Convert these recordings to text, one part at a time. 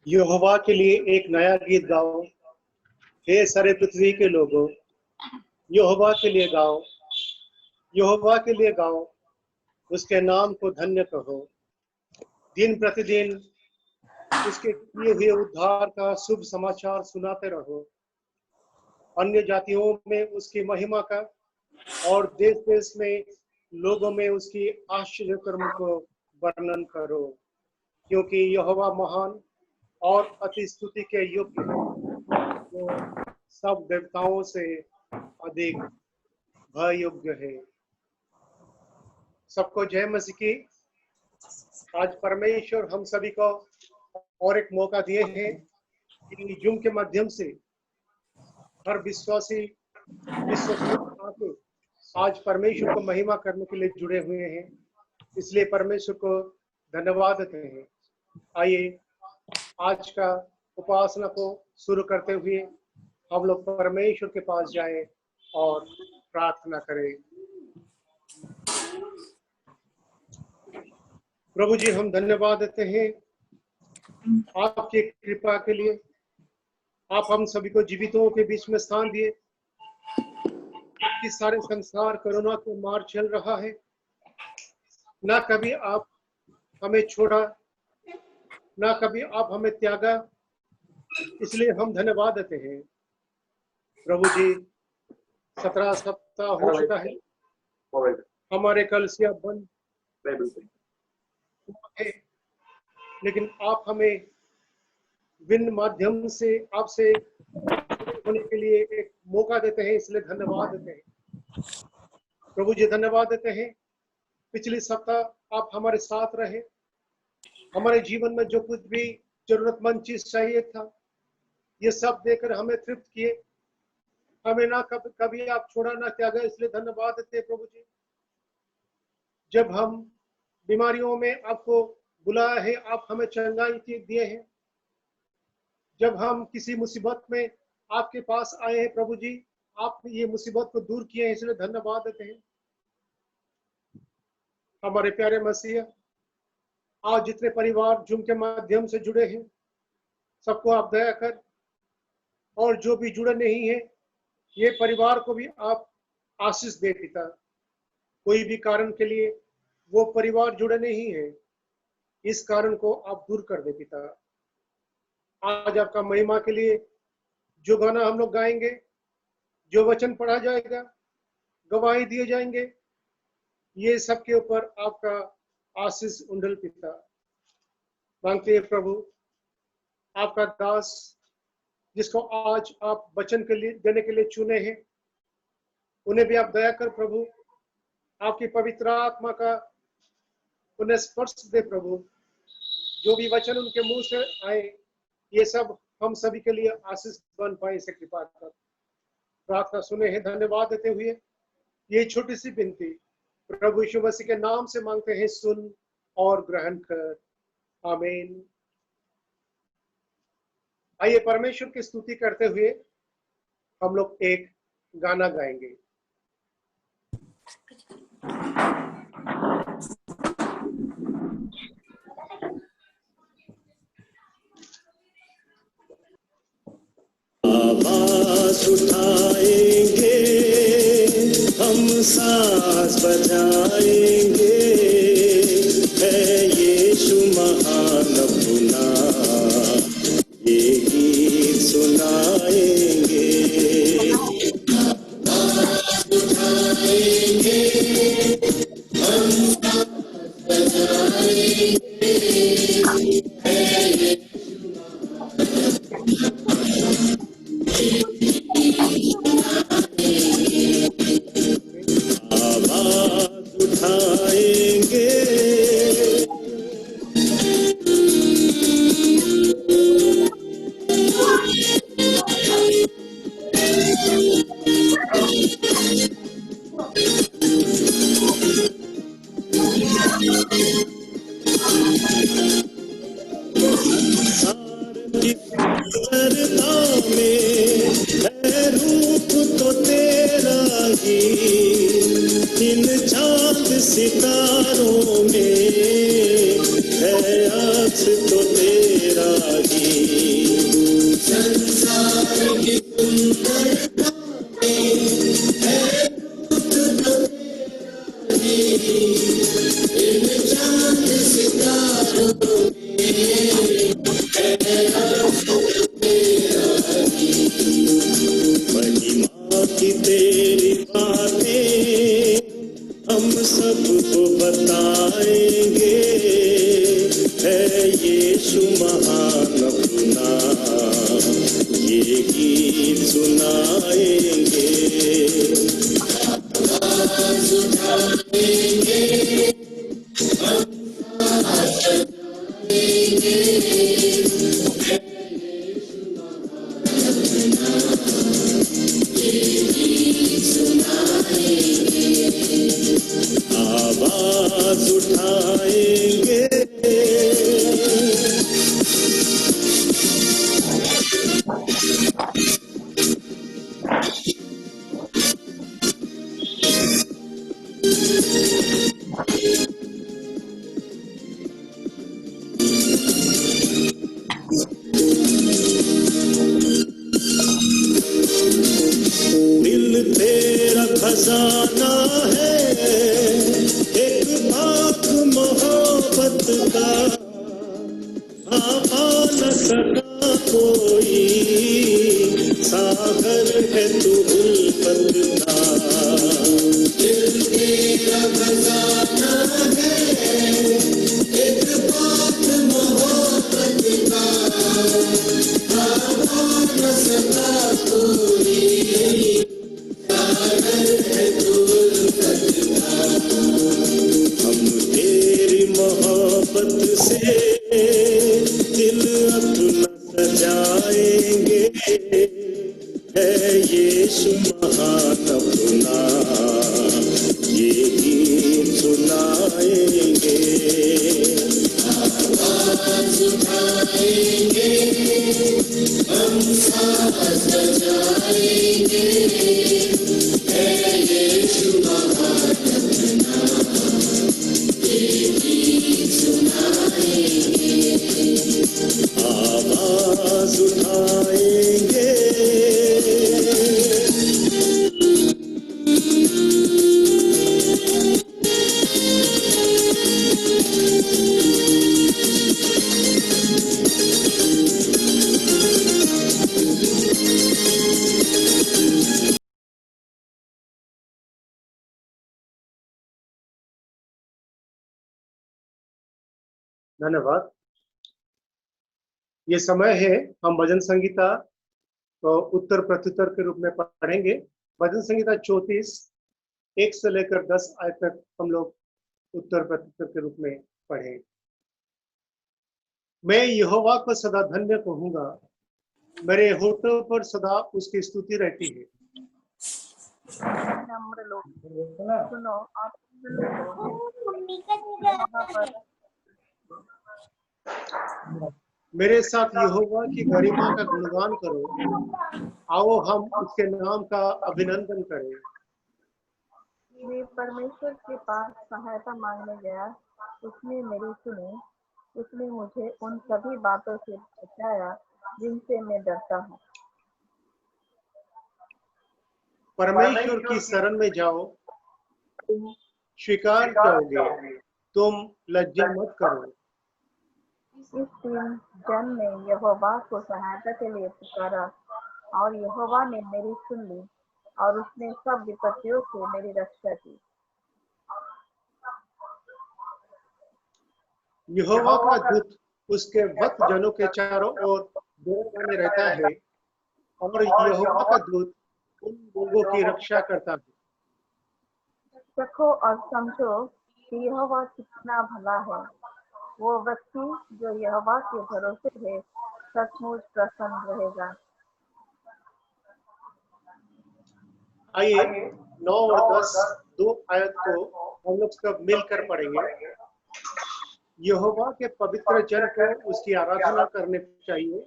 यहोवा के लिए एक नया गीत गाओ, हे सारे पृथ्वी के लोगों, यहोवा के लिए गाओ, यहोवा के लिए गाओ, उसके नाम को धन्य कहो। दिन प्रतिदिन उसके किए हुए उद्धार का शुभ समाचार सुनाते रहो। अन्य जातियों में उसकी महिमा का और देश देश में लोगों में उसकी आश्चर्य कर्म को वर्णन करो, क्योंकि यहोवा महान और अति स्तुति के योग्य है, जो सब देवताओं से अधिक भय योग्य है। सबको जय मसीह की। आज परमेश्वर हम सभी को और एक मौका दिए हैं कि जूम के माध्यम से हर विश्वासी आके आज परमेश्वर को महिमा करने के लिए जुड़े हुए हैं, इसलिए परमेश्वर को धन्यवाद देते हैं। आइए आज का उपासना को शुरू करते हुए हम लोग परमेश्वर के पास जाएं और प्रार्थना करें। प्रभु जी, हम धन्यवाद देते हैं आपकी कृपा के लिए, आप हम सभी को जीवितों के बीच में स्थान दिए। इस सारे संसार कोरोना के मार चल रहा है, ना कभी आप हमें छोड़ा, ना कभी आप हमें त्यागा, इसलिए हम धन्यवाद देते हैं। प्रभु जी, 17 सप्ताह हो चुका है, हमारे कलीसिया बंद है, लेकिन आप हमें विभिन्न माध्यम से आपसे होने के लिए एक मौका देते हैं, इसलिए धन्यवाद देते हैं। प्रभु जी, धन्यवाद देते हैं। पिछले सप्ताह आप हमारे साथ रहे, हमारे जीवन में जो कुछ भी जरूरतमंद चीज चाहिए था, ये सब देकर हमें तृप्त किए। हमें ना कभी आप छोड़ा ना त्यागा, इसलिए धन्यवाद देते हैं। प्रभु जी, जब हम बीमारियों में आपको बुलाया है, आप हमें चंगाई दिए हैं। जब हम किसी मुसीबत में आपके पास आए हैं, प्रभु जी, आपने ये मुसीबत को दूर किए हैं, इसलिए धन्यवाद देते हैं। हमारे प्यारे मसीह, आज जितने परिवार जूम के माध्यम से जुड़े हैं, सबको आप दया कर, और जो भी जुड़े नहीं है, ये परिवार को भी आप आशीष दे पिता। कोई भी कारण के लिए वो परिवार जुड़े नहीं है, इस कारण को आप दूर कर दे पिता। आज आपका महिमा के लिए जो गाना हम लोग गाएंगे, जो वचन पढ़ा जाएगा, गवाही दिए जाएंगे, ये सब के ऊपर आपका आशीष उंडल पिता। मांगते हैं प्रभु, आपका दास जिसको आज आप वचन के लिए देने के लिए चुने हैं, उन्हें भी आप दया कर प्रभु। आपकी पवित्र आत्मा का उन्हें स्पर्श दे प्रभु। जो भी वचन उनके मुंह से आए, ये सब हम सभी के लिए आशीष बन पाए, इसे कृपा कर। प्रार्थना सुने हैं धन्यवाद देते हुए ये छोटी सी विनती प्रभु यीशु मसीह के नाम से मांगते हैं, सुन और ग्रहण कर। आमीन। आइए परमेश्वर की स्तुति करते हुए हम लोग एक गाना गाएंगे। आवाज उठाएंगे, हम सांस बजाएंगे, है यीशु महान अपना, ये गीत सुनाएंगे। आवाज उठाएंगे, हम सांस बजाएंगे, सितारों में है आँख तो तेरा ही, संसार की सुंदरता में है रूप तो तेरा ही, इन चांद सितारों में है आँख तो तेरा ही। महिमा की तेरी बातें हम सबको बताएंगे, है यीशु महान अपना, ये गीत सुनाएंगे। आवाज उठाएंगे, हम साथ जाएंगे, है यीशु महान अपना, ये गीत सुनाएंगे। आवाज उठाएंगे, खजाना है, एक भाग मोहब्बत का आ न सका कोई, सागर है तू उल्फत का। दिल मेरा खजाना है, एक भाग मोहब्बत का आ न सका कोई, हम तेरी मोहब्बत से दिल अपना सजाएंगे, है यीशु महान अपना ये गीत सुनाएंगे। आवाज उठाएंगे, हम साथ सजाएंगे, आवाज उठाएंगे। धन्यवाद। ये समय है हम भजन संगीता तो उत्तर प्रत्युत्तर के रूप में पढ़ेंगे। भजन संगीता 34 1 से लेकर 10 आयत तक हम लोग उत्तर प्रत्युत्तर के रूप में पढ़ेंगे। मैं यहोवा को सदा धन्य कहूंगा, मेरे होठों पर सदा उसकी स्तुति रहती है। नम्र लोग सुनो और मेरे साथ यहोवा की गरिमा का गुणगान करो, आओ हम उसके नाम का अभिनंदन करें। मैं परमेश्वर के पास सहायता मांगने गया, उसने मेरी सुनी, उसने मुझे उन सभी बातों से बचाया जिनसे मैं डरता हूँ। परमेश्वर की शरण में जाओ, तुम स्वीकार करोगे, तुम लज्जा मत करो। इस दिन जन ने यहोवा को सहायता के लिए पुकारा और यहोवा ने मेरी सुन ली और उसने सब विपत्तियों से मेरी रक्षा की। यहोवा का दूत उसके भक्त जनों के चारों ओर दौड़े रहता है और यहोवा का दूत उन लोगों की रक्षा करता है। देखो और समझो कि यहोवा कितना भला है। वो व्यक्ति जो यहोवा के भरोसे है सचमुच प्रसन्न रहेगा। आइए 9 और 10 दो आयत को हम लोग सब मिलकर पढ़ेंगे। यहोवा के पवित्र जन को उसकी आराधना करने चाहिए।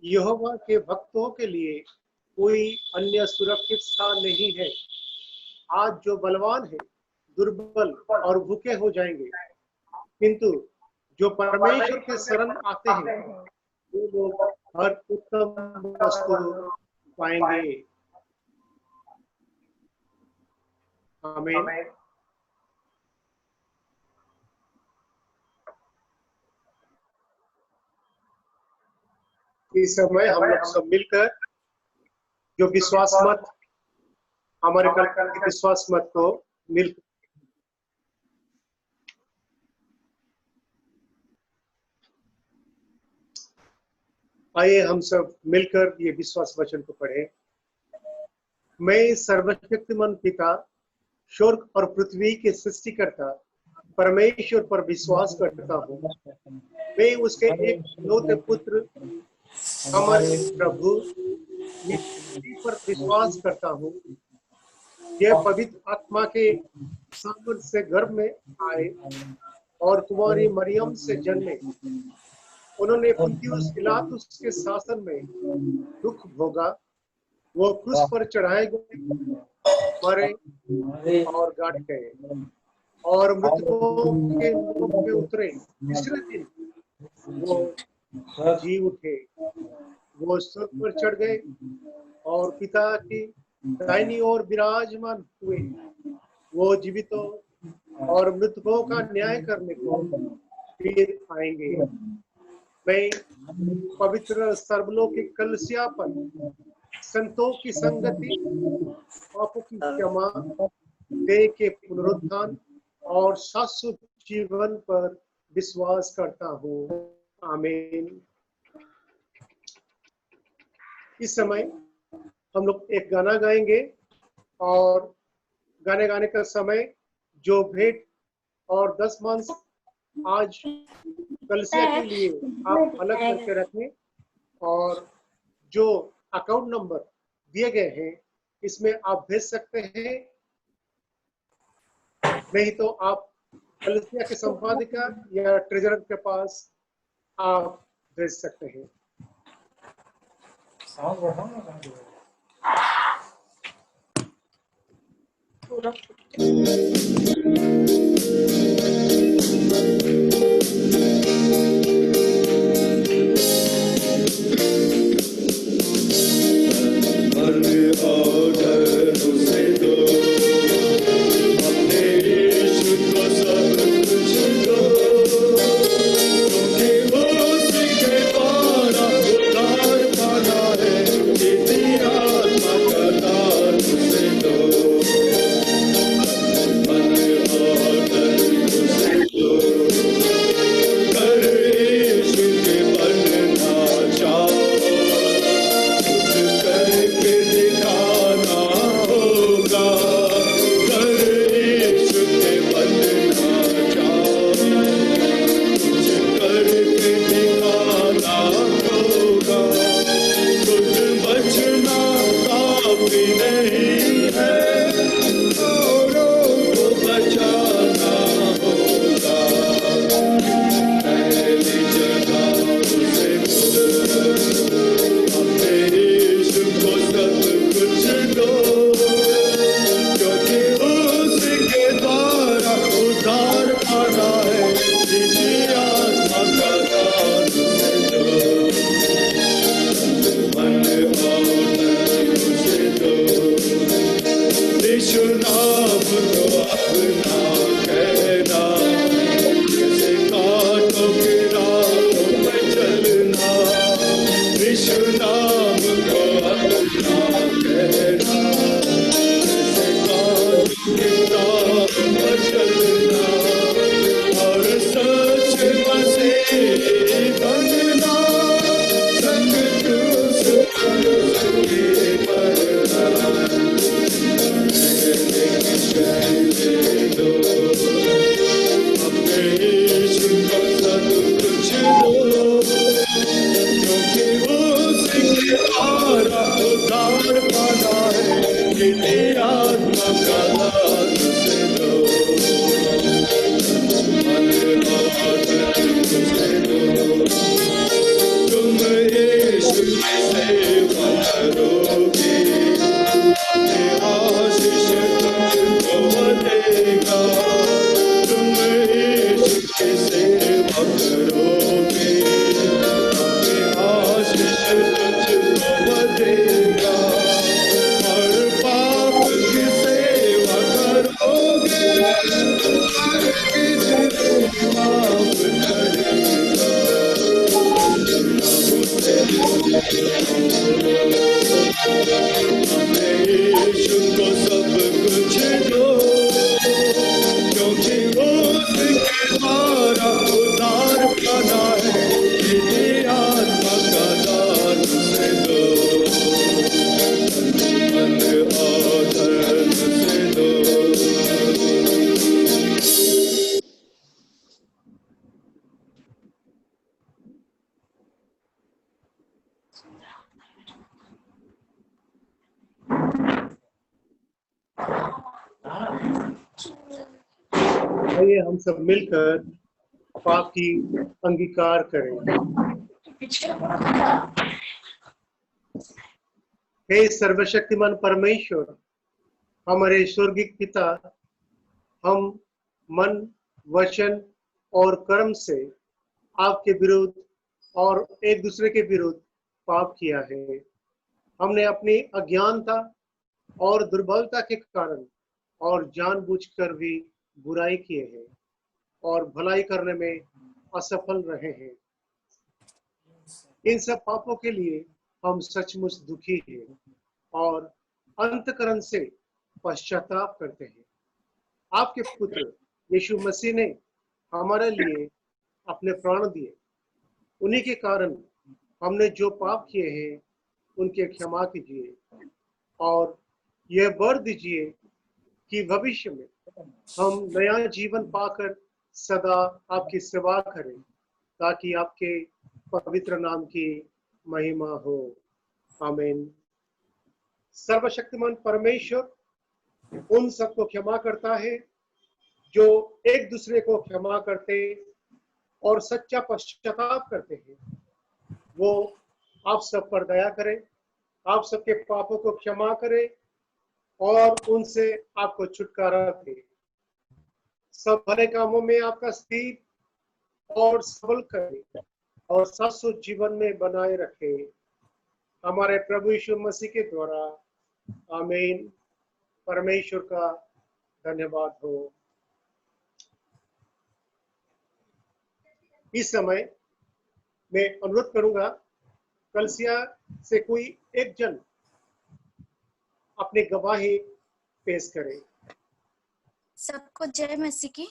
यहोवा के भक्तों के लिए कोई अन्य सुरक्षित स्थान नहीं है। आज जो बलवान है दुर्बल और भूखे हो जाएंगे, किंतु जो परमेश्वर के शरण आते हैं वो लोग हर उत्तम वस्तु पाएंगे। आमीन। इस समय हम लोग सब मिलकर जो विश्वास मत हमारे कल के विश्वास मत को मिल आइए हम सब मिलकर ये विश्वास वचन को पढ़ें। मैं सर्वशक्तिमान पिता, स्वर्ग और पृथ्वी के सृष्टिकर्ता परमेश्वर पर विश्वास करता हूँ। मैं उसके एक इकलौते पुत्र हमारे प्रभु यीशु पर विश्वास करता हूँ। यह पवित्र आत्मा के सामर्थ से गर्भ में आए और कुमारी मरियम से जन्मे। उन्होंने पुन्तियुस पिलातुस के शासन में दुख भोगा, वो क्रूस पर चढ़ाए गए, मरे और गाड़े गए और मृतकों के लोक में उतरे। तीसरे दिन वो जी उठे। वो स्वर्ग पर चढ़ गए और पिता की दाहिनी ओर विराजमान हुए। वो जीवितों और मृतकों का न्याय करने को फिर आएंगे। मैं पवित्र सर्वलोक की कलीसिया पर, संतों की संगति, पापों की क्षमा, देह के पुनरुत्थान और शाश्वत जीवन पर विश्वास करता हूँ। आमीन। इस समय हम लोग एक गाना गाएंगे और गाने गाने का समय जो भेंट और 10 मांस आज कलीसिया के लिए आप अलग करके रखें और जो अकाउंट नंबर दिए गए हैं इसमें आप भेज सकते हैं, नहीं तो आप कलीसिया के संपादिका या ट्रेजरर के पास आप भेज सकते हैं। आइए हम सब मिलकर पाप की अंगीकार करें। हे सर्वशक्तिमान परमेश्वर, हमारे स्वर्गीय पिता, हम मन, वचन और कर्म से आपके विरुद्ध और एक दूसरे के विरुद्ध पाप किया है। हमने अपनी अज्ञानता और दुर्बलता के कारण और जानबूझकर भी बुराई किए हैं और भलाई करने में असफल रहे हैं। इन सब पापों के लिए हम सचमुच दुखी हैं और अंतःकरण से पश्चाताप करते हैं। आपके पुत्र यीशु मसीह ने हमारे लिए अपने प्राण दिए। उन्हीं के कारण हमने जो पाप किए हैं उनके क्षमा कीजिए और यह वर दीजिए कि भविष्य में हम नया जीवन पाकर सदा आपकी सेवा करें, ताकि आपके पवित्र नाम की महिमा हो। आमीन। सर्वशक्तिमान परमेश्वर उन सबको क्षमा करता है जो एक दूसरे को क्षमा करते और सच्चा पश्चाताप करते हैं। वो आप सब पर दया करे, आप सबके पापों को क्षमा करे और उनसे आपको छुटकारा दे। सब भले कामों में आपका स्थिर और सबल करे और शाश्वत जीवन में बनाए रखे, हमारे प्रभु यीशु मसीह के द्वारा। आमीन। परमेश्वर का धन्यवाद हो। इस समय मैं अनुरोध करूंगा कलसिया से कोई एक जन अपनी गवाही पेश करे। सबको जय मसीह की।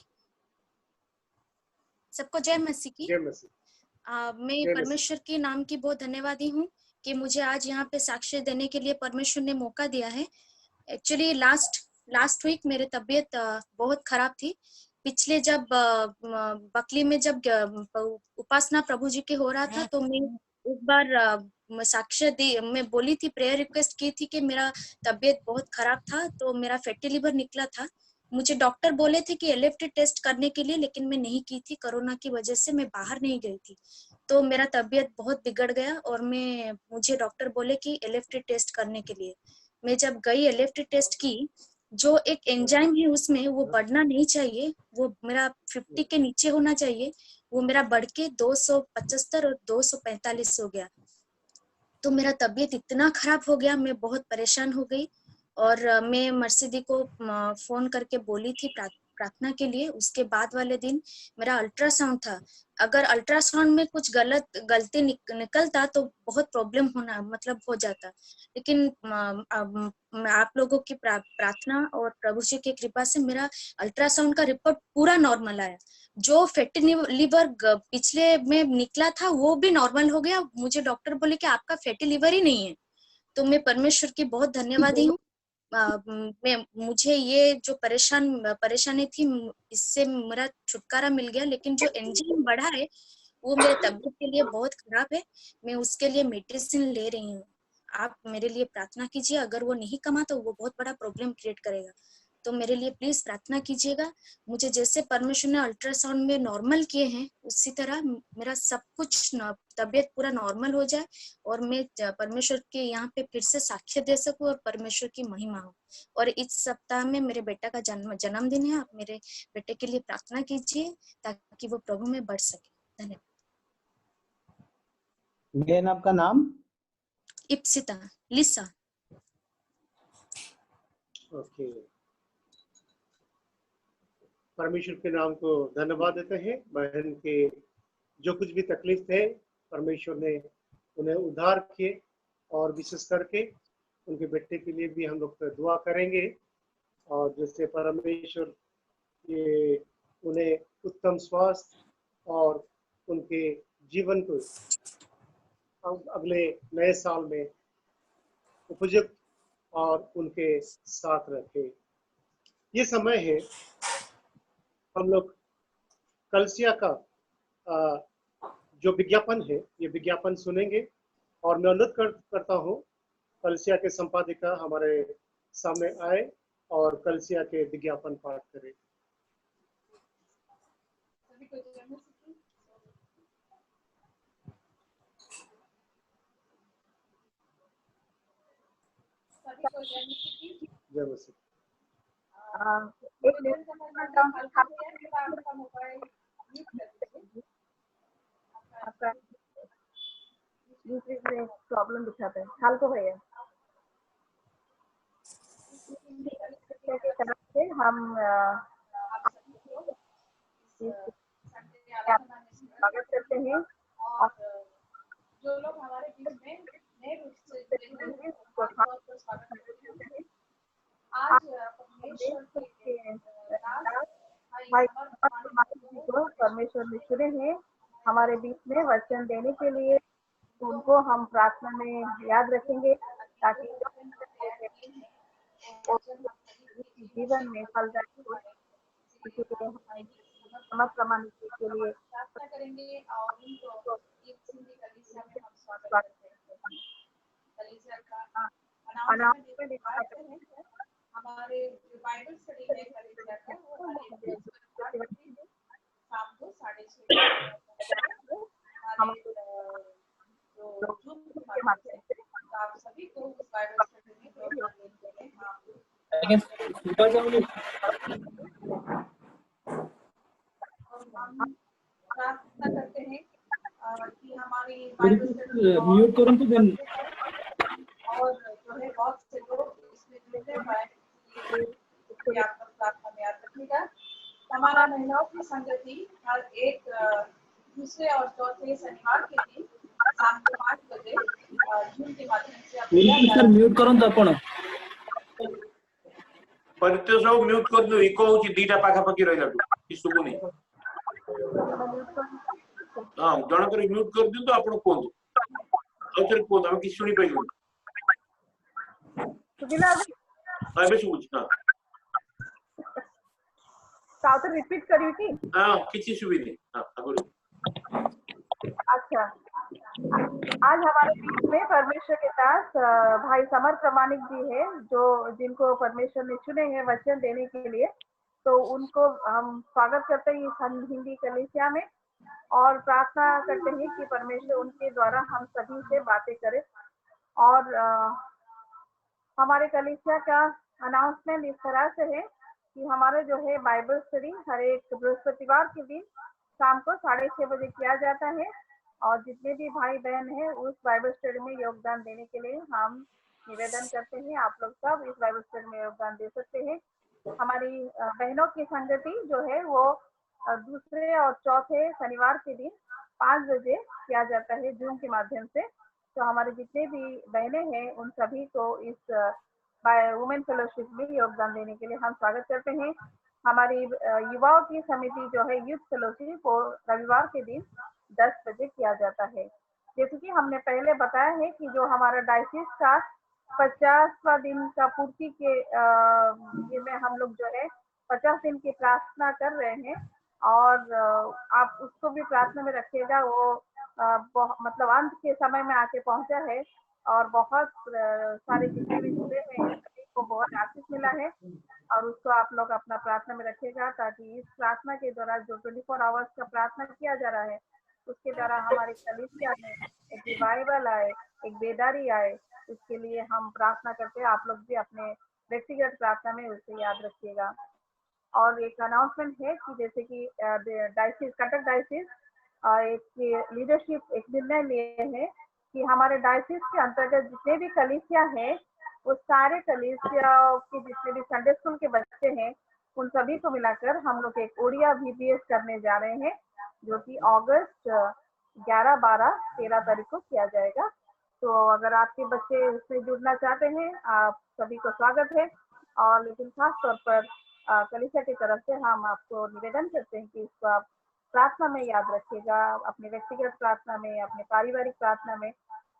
सबको जय मसीह की। जय मसीह। मैं जय मसीह। परमेश्वर के नाम की बहुत धन्यवादी हूँ कि मुझे आज यहाँ पे साक्ष्य देने के लिए परमेश्वर ने मौका दिया है। एक्चुअली लास्ट वीक मेरी तबीयत बहुत खराब थी। पिछले जब बकली में जब उपासना प्रभु जी के हो रहा था तो मैं एक बार साक्ष्य दी, मैं बोली थी, प्रेयर रिक्वेस्ट की थी कि मेरा तबीयत बहुत खराब था, तो मेरा फैटी लिवर निकला था। मुझे डॉक्टर बोले थे कि एलएफटी टेस्ट करने के लिए, लेकिन मैं नहीं की थी। कोरोना की वजह से मैं बाहर नहीं गई थी, तो मेरा तबीयत बहुत बिगड़ गया और मुझे डॉक्टर बोले कि एलएफटी टेस्ट करने के लिए। मैं जब गई एलएफटी टेस्ट की, जो एक एंजाइम है उसमें वो बढ़ना नहीं चाहिए, वो मेरा 50 के नीचे होना चाहिए, वो मेरा बढ़ के 275 और 245 हो गया। तो मेरा तबीयत इतना खराब हो गया, मैं बहुत परेशान हो गई और मैं मर्सिदी को फोन करके बोली थी प्रार्थना के लिए। उसके बाद वाले दिन मेरा अल्ट्रासाउंड था। अगर अल्ट्रासाउंड में कुछ गलती निकलता तो बहुत प्रॉब्लम हो जाता। लेकिन आप लोगों की प्रार्थना और प्रभु जी की कृपा से मेरा अल्ट्रासाउंड का रिपोर्ट पूरा नॉर्मल आया। जो फैटी लिवर पिछले में निकला था वो भी नॉर्मल हो गया। मुझे डॉक्टर बोले कि आपका फैटी लिवर ही नहीं है। तो मैं परमेश्वर की बहुत धन्यवादी हूँ। मुझे ये जो परेशानी थी, इससे मेरा छुटकारा मिल गया। लेकिन जो एंजाइम बढ़ा है वो मेरे तबीयत के लिए बहुत खराब है। मैं उसके लिए मेडिसिन ले रही हूँ। आप मेरे लिए प्रार्थना कीजिए। अगर वो नहीं कमा तो वो बहुत बड़ा प्रॉब्लम क्रिएट करेगा, तो मेरे लिए प्लीज प्रार्थना कीजिएगा। मुझे जैसे परमेश्वर ने अल्ट्रासाउंड में नॉर्मल किए हैं, उसी तरह मेरा सब कुछ तबीयत पूरा नॉर्मल हो जाए और मैं परमेश्वर के यहाँ पे फिर से साक्ष्य दे सकूं और परमेश्वर की महिमा हो। और इस सप्ताह में मेरे बेटा का जन्मदिन है। आप मेरे बेटे के लिए प्रार्थना कीजिए ताकि वो प्रभु में बढ़ सके। धन्यवाद। बहन आपका नाम? इप्सिता लिसा। ओके। परमेश्वर के नाम को धन्यवाद देते हैं। बहन के जो कुछ भी तकलीफ थे, परमेश्वर ने उन्हें उद्धार किए और विशेष करके उनके बेटे के लिए भी हम लोग दुआ करेंगे और जिससे परमेश्वर ये उन्हें उत्तम स्वास्थ्य और उनके जीवन को अगले नए साल में उपयुक्त और उनके साथ रखे। ये समय है हम लोग कलसिया का जो विज्ञापन है, ये विज्ञापन सुनेंगे और मैं अनुरोध करता हूँ कलसिया के संपादिका हमारे सामने आए और कलसिया के विज्ञापन पाठ करें। जय मसीह। आपका दूसरे में प्रॉब्लम दिखाता है। हाल को भैया की तरफ से हम स्वागत करते हैं और जो लोग हमारे बीच में नए रूप से जुड़े हैं उसको उनको बहुत बहुत स्वागत करते हैं। आज परमेश्वर के दास भाई समर्थ जी को परमेश्वर ने चुने हैं हमारे बीच में वचन देने के लिए। उनको हम प्रार्थना में याद रखेंगे ताकि जीवन में फलदायक हो। इसलिए हमारे समस्त प्रमाणित के लिए प्रार्थना करेंगे और उनको एक सिंधी कलीसिया में हम स्वागत करते हैं। कलीसिया का अनाउंसमेंट करते हैं। हमारे जो बाइबल स्टडी है कलीसिया का वो हमारे शाम को 6:30 हमारे जो जूम के माध्यम से आप सभी को उस बाइबल स्टडी में योगदान देने के लिए हम प्रार्थना करते हैं कि हमारी बाइबल स्टडी म्यूट करूं तो देन और जो है बहुत से लोग इसमें जुड़ने पाए इसलिए आप लोग प्रार्थना में याद रखिएगा। हमारा महिलाओं की संगति हर एक दूसरे और चौथे शनिवार के दिन शाम को 5 बजे जूम के माध्यम से सर म्यूट करूं तो आपण परित्य सब म्यूट कर दो इको होची दीटा पाखा पाखी रहला कि सुबुनी हां जण कर म्यूट कर दियो तो आपण कोन अतर को हम कि सुनी पाइलो सुगिला हां बे सुबुच हां साउथ रिपीट करियो कि हां किछि सुबिनी हां अगुरु अच्छा, आज हमारे बीच में परमेश्वर के दास भाई समर्थ प्रमाणिक जी है जो जिनको परमेश्वर ने चुने हैं वचन देने के लिए। तो उनको हम स्वागत करते हैं इस हिंदी कलीसिया में और प्रार्थना करते हैं कि परमेश्वर उनके द्वारा हम सभी से बातें करे। और हमारे कलीसिया का अनाउंसमेंट इस तरह से है कि हमारा जो है बाइबल स्टडी हर एक बृहस्पतिवार के दिन शाम को 6:30 बजे किया जाता है। और जितने भी भाई बहन हैं उस बाइबल स्टडी में योगदान देने के लिए हम निवेदन करते हैं। आप लोग सब इस बाइबल स्टडी में योगदान दे सकते हैं। हमारी बहनों की संगति जो है वो दूसरे और चौथे शनिवार के दिन 5 बजे किया जाता है जूम के माध्यम से। तो हमारे जितने भी बहनें हैं उन सभी को इस वुमेन फेलोशिप में योगदान देने के लिए हम स्वागत करते हैं। हमारी युवाओं की समिति जो है यूथ फेलोशिप वो रविवार के दिन 10 बजे किया जाता है। जैसे कि हमने पहले बताया है कि जो हमारा डायसिस का 50वां दिन का पूर्ति के ये में हम लोग जो है 50 दिन की प्रार्थना कर रहे हैं। और आप उसको भी प्रार्थना में रखिएगा। वो मतलब अंत के समय में आके पहुंचा है और बहुत सारे जितने भी जुड़े हैं सभी को बहुत आशीष मिला है। और उसको आप लोग अपना प्रार्थना में रखिएगा ताकि इस प्रार्थना के द्वारा जो 24 आवर्स का प्रार्थना किया जा रहा है उसके द्वारा हमारे कलीसिया में एक रिवाइवल आए, एक बेदारी आए। इसके लिए हम प्रार्थना करते हैं। आप लोग भी अपने व्यक्तिगत प्रार्थना में उसे याद रखिएगा। और एक अनाउंसमेंट है कि जैसे कि डायसिस कटक डायसिस एक लीडरशिप एक निर्णय लिए हैं कि हमारे डायसिस के अंतर्गत जितने भी कलीसिया है वो सारे कलीसिया के जितने भी संडे स्कूल के बच्चे हैं उन सभी को मिलाकर हम लोग एक ओडिया VBS करने जा रहे हैं जो कि अगस्त 11, 12, 13 तारीख को किया जाएगा। तो अगर आपके बच्चे इसमें जुड़ना चाहते हैं आप सभी को स्वागत है। और लेकिन खास तौर पर कलीसिया की तरफ से हम आपको निवेदन करते हैं कि इसको आप प्रार्थना में याद रखिएगा, अपने व्यक्तिगत प्रार्थना में, अपने पारिवारिक प्रार्थना में,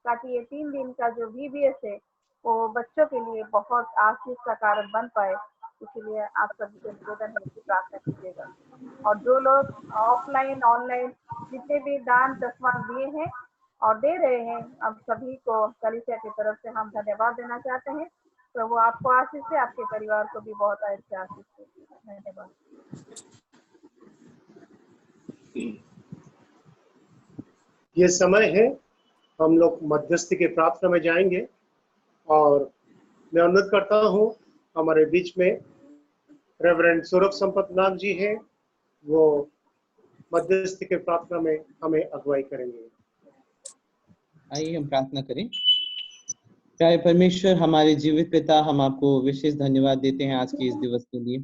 ताकि ये 3 दिन का जो VBS है वो बच्चों के लिए बहुत आशीष का कारण बन पाए। इसीलिए आप सभी को निवेदन है कि प्रार्थना कीजिएगा। और जो लोग ऑफलाइन ऑनलाइन जितने भी दान दशमांश दिए हैं और दे रहे हैं हम सभी को कलीसिया की तरफ से हम धन्यवाद देना चाहते हैं। तो वो आपको आशीष से आपके परिवार को भी बहुत अच्छे आशीष से। धन्यवाद। ये समय है हम लोग मध्यस्थी के प्रार्थना में जाएंगे और मैं अनुरोध करता हूँ हमारे बीच में रेवरेंड सौरभ संपत नाथ जी हैं, वो मध्यस्थी के प्रार्थना में हमें अगुवाई करेंगे। आइए हम प्रार्थना करें। प्यारे परमेश्वर, हमारे जीवित पिता, हम आपको विशेष धन्यवाद देते हैं आज के इस दिवस के लिए।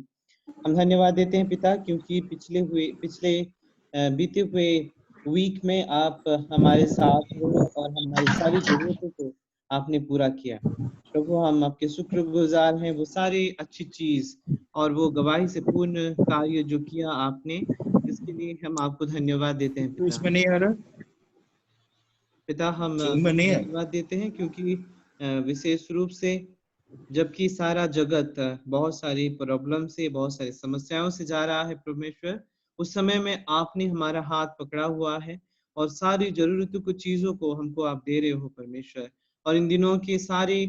हम धन्यवाद देते हैं पिता, क्योंकि पिछले बीते हुए वीक में आप हमारे साथ रहे और हमारी सारी जरूरतों को आपने पूरा किया। प्रभु, हम आपके शुक्रगुजार हैं वो सारी अच्छी चीज और वो गवाही से पूर्ण कार्य जो किया आपने, इसके लिए हम आपको धन्यवाद देते हैं पिता। इसमें नहीं आ रहा पिता, हम Zoom में नहीं है। धन्यवाद देते हैं क्योंकि विशेष रूप से जबकि सारा जगत बहुत सारी प्रॉब्लम से, बहुत सारी समस्याओं से जा रहा है परमेश्वर, उस समय में आपने हमारा हाथ पकड़ा हुआ है और सारी जरूरतों को, चीजों को हमको आप दे रहे हो परमेश्वर। और इन दिनों की सारी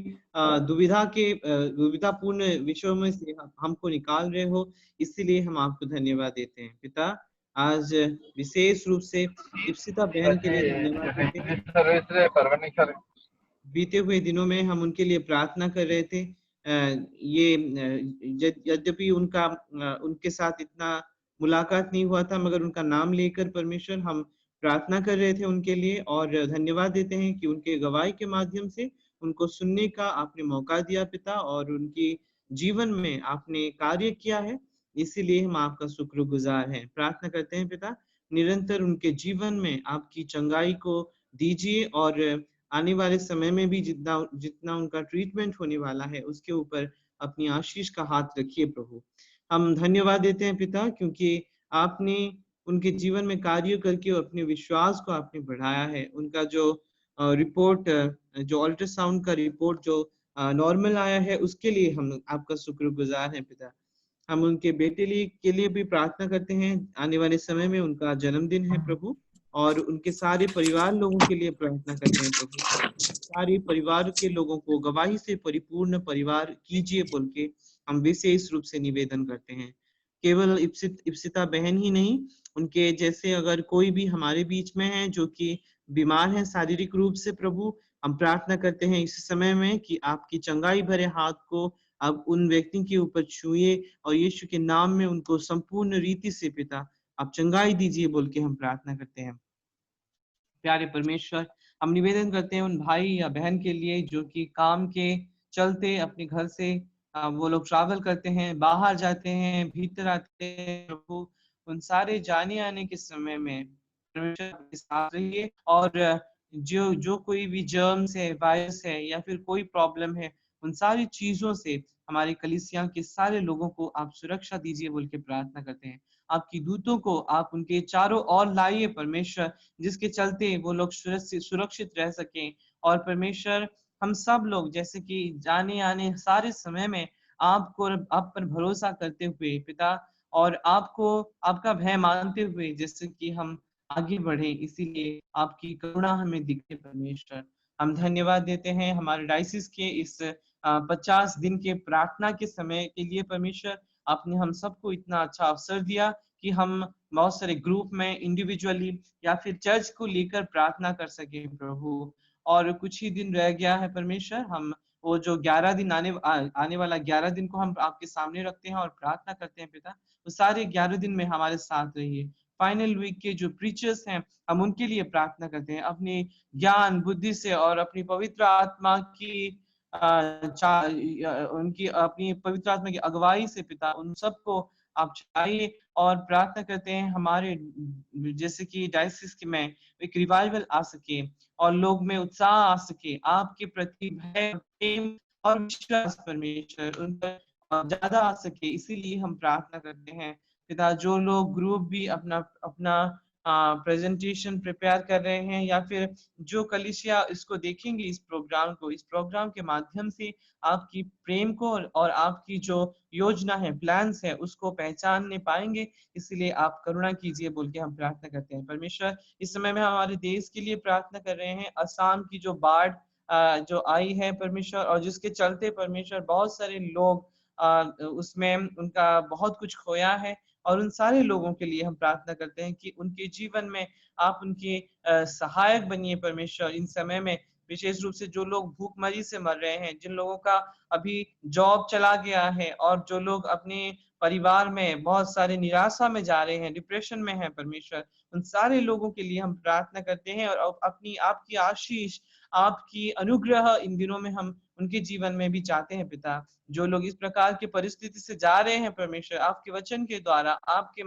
दुविधापूर्ण विषयों में से हमको निकाल रहे हो, इसीलिए हम आपको धन्यवाद देते हैं पिता। आज विशेष रूप से इप्सिता बहन के लिए धन्यवाद देते हैं। बीते हुए दिनों में हम उनके लिए प्रार्थना कर रहे थे। यद्यपि उनके साथ इतना मुलाकात नहीं हुआ था, मगर उनका नाम लेकर परमेश्वर हम प्रार्थना कर रहे थे उनके लिए, और धन्यवाद देते हैं कि उनके गवाही के माध्यम से उनको सुनने का आपने मौका दिया पिता, और उनके जीवन में आपने कार्य किया है, इसीलिए हम आपका शुक्रगुजार हैं। प्रार्थना करते हैं पिता, निरंतर उनके जीवन में आपकी चंगाई को दीजिए, और आने वाले समय में भी जितना उनका ट्रीटमेंट होने वाला है उसके ऊपर अपनी आशीष का हाथ रखिए प्रभु। हम धन्यवाद देते हैं पिता, क्योंकि आपने उनके जीवन में कार्य करके अपने विश्वास को आपने बढ़ाया है। उनका जो रिपोर्ट, जो अल्ट्रासाउंड का रिपोर्ट जो नॉर्मल आया है, उसके लिए हम आपका शुक्रगुजार हैं पिता। हम उनके बेटे के लिए भी प्रार्थना करते हैं। आने वाले समय में उनका जन्मदिन है प्रभु, और उनके सारे परिवार लोगों के लिए प्रार्थना करते हैं प्रभु। सारे परिवार के लोगों को गवाही से परिपूर्ण परिवार कीजिए बोल के हम विशेष रूप से निवेदन करते हैं। केवल इप्सिता बहन ही नहीं, उनके जैसे अगर कोई भी हमारे बीच में है जो कि बीमार है शारीरिक रूप से प्रभु, हम प्रार्थना करते हैं इस समय में कि आपकी चंगाई भरे हाथ को आप उन व्यक्ति के ऊपर छुए, और यीशु के नाम में उनको संपूर्ण रीति से पिता आप चंगाई दीजिए बोल के हम प्रार्थना करते हैं। प्यारे परमेश्वर, हम निवेदन करते हैं उन भाई या बहन के लिए जो कि काम के चलते अपने घर से वो लोग ट्रैवल करते हैं, बाहर जाते हैं, भीतर आते हैं प्रभु, उन सारे जाने आने के समय में परमेश्वर आपके साथ रहिए, और जो कोई भी जर्म्स है, वायरस है या फिर कोई प्रॉब्लम है, उन सारी चीजों से हमारे कलीसिया के सारे लोगों को आप सुरक्षा दीजिए बोल के प्रार्थना करते हैं। आपकी दूतों को आप उनके चारों ओर लाइए परमेश्वर, जिसके चलते वो लोग सुरक्षित रह सकें। और परमेश्वर, हम सब लोग जैसे कि जाने आने सारे समय में आपको, आप पर भरोसा करते हुए पिता, और आपको, आपका भय मानते हुए जैसे कि हम आगे बढ़े, इसीलिए आपकी करुणा हमें दिखे परमेश्वर। हम धन्यवाद देते हैं हमारे डायसिस के इस 50 दिन के प्रार्थना के समय के लिए परमेश्वर। आपने हम सबको इतना अच्छा अवसर दिया कि हम बहुत सारे ग्रुप में, इंडिविजुअली या फिर चर्च को लेकर प्रार्थना कर सके प्रभु। और कुछ ही दिन रह गया है परमेश्वर, हम वो जो 11 दिन आने वाला 11 दिन को हम आपके सामने रखते हैं और प्रार्थना करते हैं पिता, वो सारे 11 दिन में हमारे साथ रहिए। फाइनल वीक के जो प्रीचर्स हैं, हम उनके लिए प्रार्थना करते हैं, अपनी ज्ञान बुद्धि से और अपनी पवित्र आत्मा की उनकी अपनी पवित्र आत्मा की अगुवाई से पिता, उन सबको आप चाहिए। और प्रार्थना करते हैं हमारे जैसे कि डायसिस में एक रिवाइवल आ सके और लोग में उत्साह आ सके, आपके प्रति भय, प्रेम और विश्वास परमेश्वर उन पर ज्यादा आ सके, इसीलिए हम प्रार्थना करते हैं पिता। जो लोग ग्रुप भी अपना अपना प्रेजेंटेशन प्रिपेयर कर रहे हैं, या फिर जो कलीसिया इसको देखेंगे, इस प्रोग्राम के माध्यम से आपकी प्रेम को और आपकी जो योजना है, प्लान्स है, उसको पहचानने पाएंगे, इसलिए आप करुणा कीजिए बोल के हम प्रार्थना करते हैं परमेश्वर। इस समय में हमारे देश के लिए प्रार्थना कर रहे हैं, असम की जो बाढ़ जो आई है परमेश्वर, और जिसके चलते परमेश्वर बहुत सारे लोग उसमें उनका बहुत कुछ खोया है, और उन सारे लोगों के लिए हम प्रार्थना करते हैं कि उनके जीवन में आप उनके सहायक बनिए परमेश्वर। इन समय में विशेष रूप से जो लोग भूखमरी से मर रहे हैं, जिन लोगों का अभी जॉब चला गया है, और जो लोग अपने परिवार में बहुत सारे निराशा में जा रहे हैं, डिप्रेशन में है परमेश्वर, उन सारे लोगों के लिए हम प्रार्थना करते हैं, और अपनी आपकी आशीष, आपकी अनुग्रह इन दिनों में हम उनके जीवन में भी चाहते हैं पिता। जो लोग इस प्रकार की परिस्थिति से जा रहे हैं परमेश्वर, आपके वचन के द्वारा आपके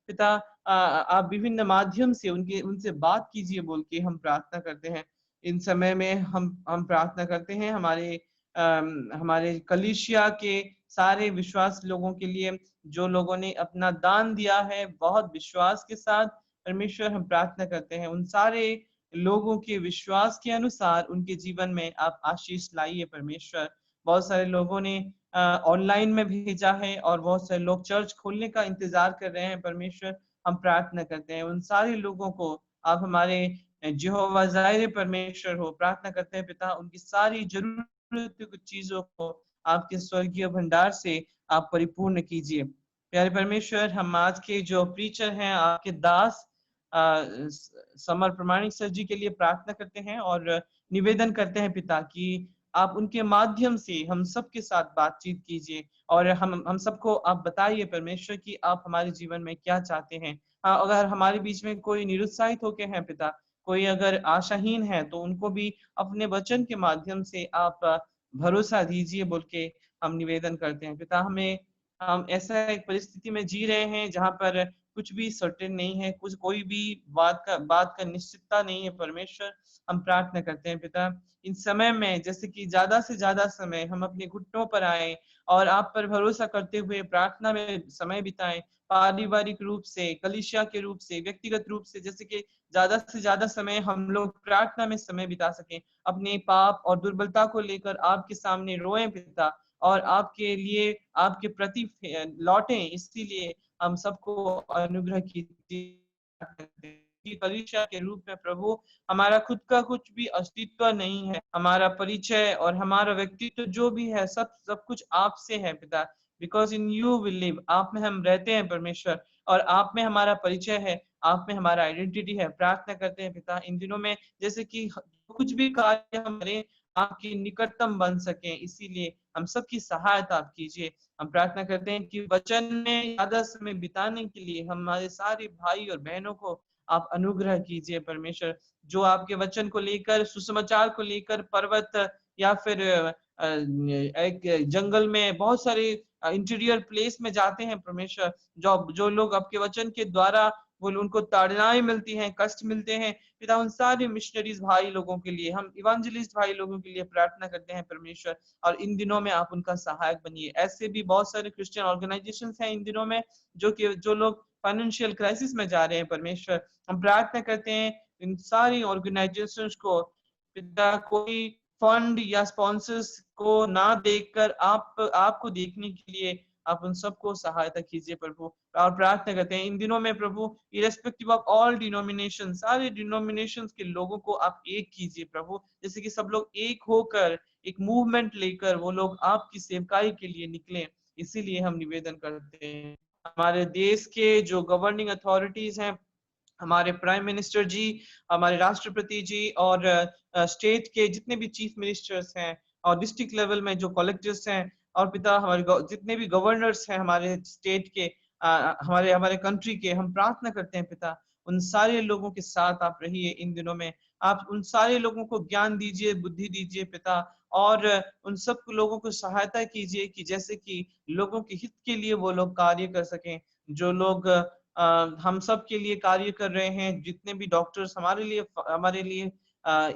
पिता आप विभिन्न माध्यम से उनसे बात कीजिए बोल के हम प्रार्थना करते हैं। इन समय में हम प्रार्थना करते हैं हमारे कलीसिया के सारे विश्वास लोगों के लिए, जो लोगों ने अपना दान दिया है बहुत विश्वास के साथ। परमेश्वर हम प्रार्थना करते हैं उन सारे लोगों के विश्वास के अनुसार उनके जीवन में आप आशीष लाइए परमेश्वर। बहुत सारे लोगों ने ऑनलाइन में भेजा है और बहुत सारे लोग चर्च खोलने का इंतजार कर रहे हैं परमेश्वर। हम प्रार्थना करते हैं उन सारे लोगों को आप हमारे यहोवा जायरे परमेश्वर हो। प्रार्थना करते हैं पिता उनकी सारी जरूरत चीजों को आपके स्वर्गीय भंडार से आप परिपूर्ण कीजिए। प्यारे परमेश्वर, हम आज के जो प्रीचर हैं आपके दास समर प्रमाणिक सर जी के लिए प्रार्थना करते हैं और निवेदन करते हैं पिता कि आप उनके माध्यम से हम सबके साथ बातचीत कीजिए और हम सबको आप बताइए परमेश्वर कि आप हमारे जीवन में क्या चाहते हैं। अगर हमारे बीच में कोई निरुत्साहित होके हैं पिता, कोई अगर आशाहीन है, तो उनको भी अपने वचन के माध्यम से आप भरोसा दीजिए बोल के हम निवेदन करते हैं पिता। हम ऐसा एक परिस्थिति में जी रहे हैं जहाँ पर कुछ भी सर्टेन नहीं है, कोई भी बात का निश्चितता नहीं है परमेश्वर। हम प्रार्थना करते हैं पिता इन समय में जैसे कि ज्यादा से ज्यादा समय हम अपने घुटनों पर आए और आप पर भरोसा करते हुए प्रार्थना में समय बिताएं, पारिवारिक रूप से, कलीसिया के रूप से, व्यक्तिगत रूप से, जैसे कि ज्यादा से ज्यादा समय हम लोग प्रार्थना में समय बिता सकें। अपने पाप और दुर्बलता को लेकर आपके सामने रोएं पिता और आपके लिए आपके प्रति लौटें। इसीलिए हम सबको अनुग्रह कीजिए। कलीसिया के रूप में प्रभु हमारा खुद का कुछ भी अस्तित्व नहीं है, हमारा परिचय और हमारा व्यक्तित्व जो भी है सब कुछ आपसे है पिता। Because in you will live, आप में हम रहते हैं परमेश्वर और आप में हमारा परिचय है, आप में हमारा आइडेंटिटी है। प्रार्थना करते हैं पिता इन दिनों में जैसे कि कुछ भी कार्य हम करें आपके निकटतम बन सके, इसीलिए हम सबकी सहायता आप कीजिए। हम प्रार्थना करते हैं कि वचन में ज्यादा समय बिताने के लिए हमारे सारे भाई और बहनों को आप अनुग्रह कीजिए परमेश्वर। जो आपके वचन को लेकर, सुसमाचार को लेकर पर्वत या फिर एक जंगल में बहुत सारे इंटीरियर प्लेस में जाते हैं परमेश्वर, जो लोग आपके वचन के द्वारा वो उनको ताड़नाएं मिलती हैं, कष्ट मिलते हैं पिता, उन सारे मिशनरीज भाई लोगों के लिए, हम इवांजलिस्ट भाई लोगों के लिए प्रार्थना करते हैं परमेश्वर। और इन दिनों में आप उनका सहायक बनिए। ऐसे भी बहुत सारे क्रिश्चियन ऑर्गेनाइजेशंस हैं इन दिनों में जो लोग फाइनेंशियल क्राइसिस में जा रहे हैं परमेश्वर। हम प्रार्थना करते हैं इन सारी ऑर्गेनाइजेशंस को पिता कोई फंड या स्पॉन्सर्स को ना देखकर आपको देखने के लिए आप उन सबको सहायता कीजिए प्रभु। और प्रार्थना करते हैं इन दिनों में प्रभु इरेस्पेक्टिव ऑफ ऑल डिनोमिनेशन, सारे डिनोमिनेशंस के लोगों को आप एक कीजिए प्रभु, जैसे कि सब लोग एक होकर एक मूवमेंट लेकर वो लोग आपकी सेवकाई के लिए निकले। इसीलिए हम निवेदन करते हैं हमारे देश के जो गवर्निंग अथॉरिटीज हैं, हमारे प्राइम मिनिस्टर जी, हमारे राष्ट्रपति जी और स्टेट के जितने भी चीफ मिनिस्टर्स हैं और डिस्ट्रिक्ट लेवल में जो कलेक्टर्स हैं और पिता हमारे जितने भी गवर्नर्स हैं हमारे स्टेट के, हमारे कंट्री के, हम प्रार्थना करते हैं पिता उन सारे लोगों के साथ आप रहिए इन दिनों में। आप उन सारे लोगों को ज्ञान दीजिए, बुद्धि दीजिए पिता, और उन सब लोगों को सहायता कीजिए कि जैसे कि लोगों के हित के लिए वो लोग कार्य कर सकें। जो लोग हम सब के लिए कार्य कर रहे हैं, जितने भी डॉक्टर्स हमारे लिए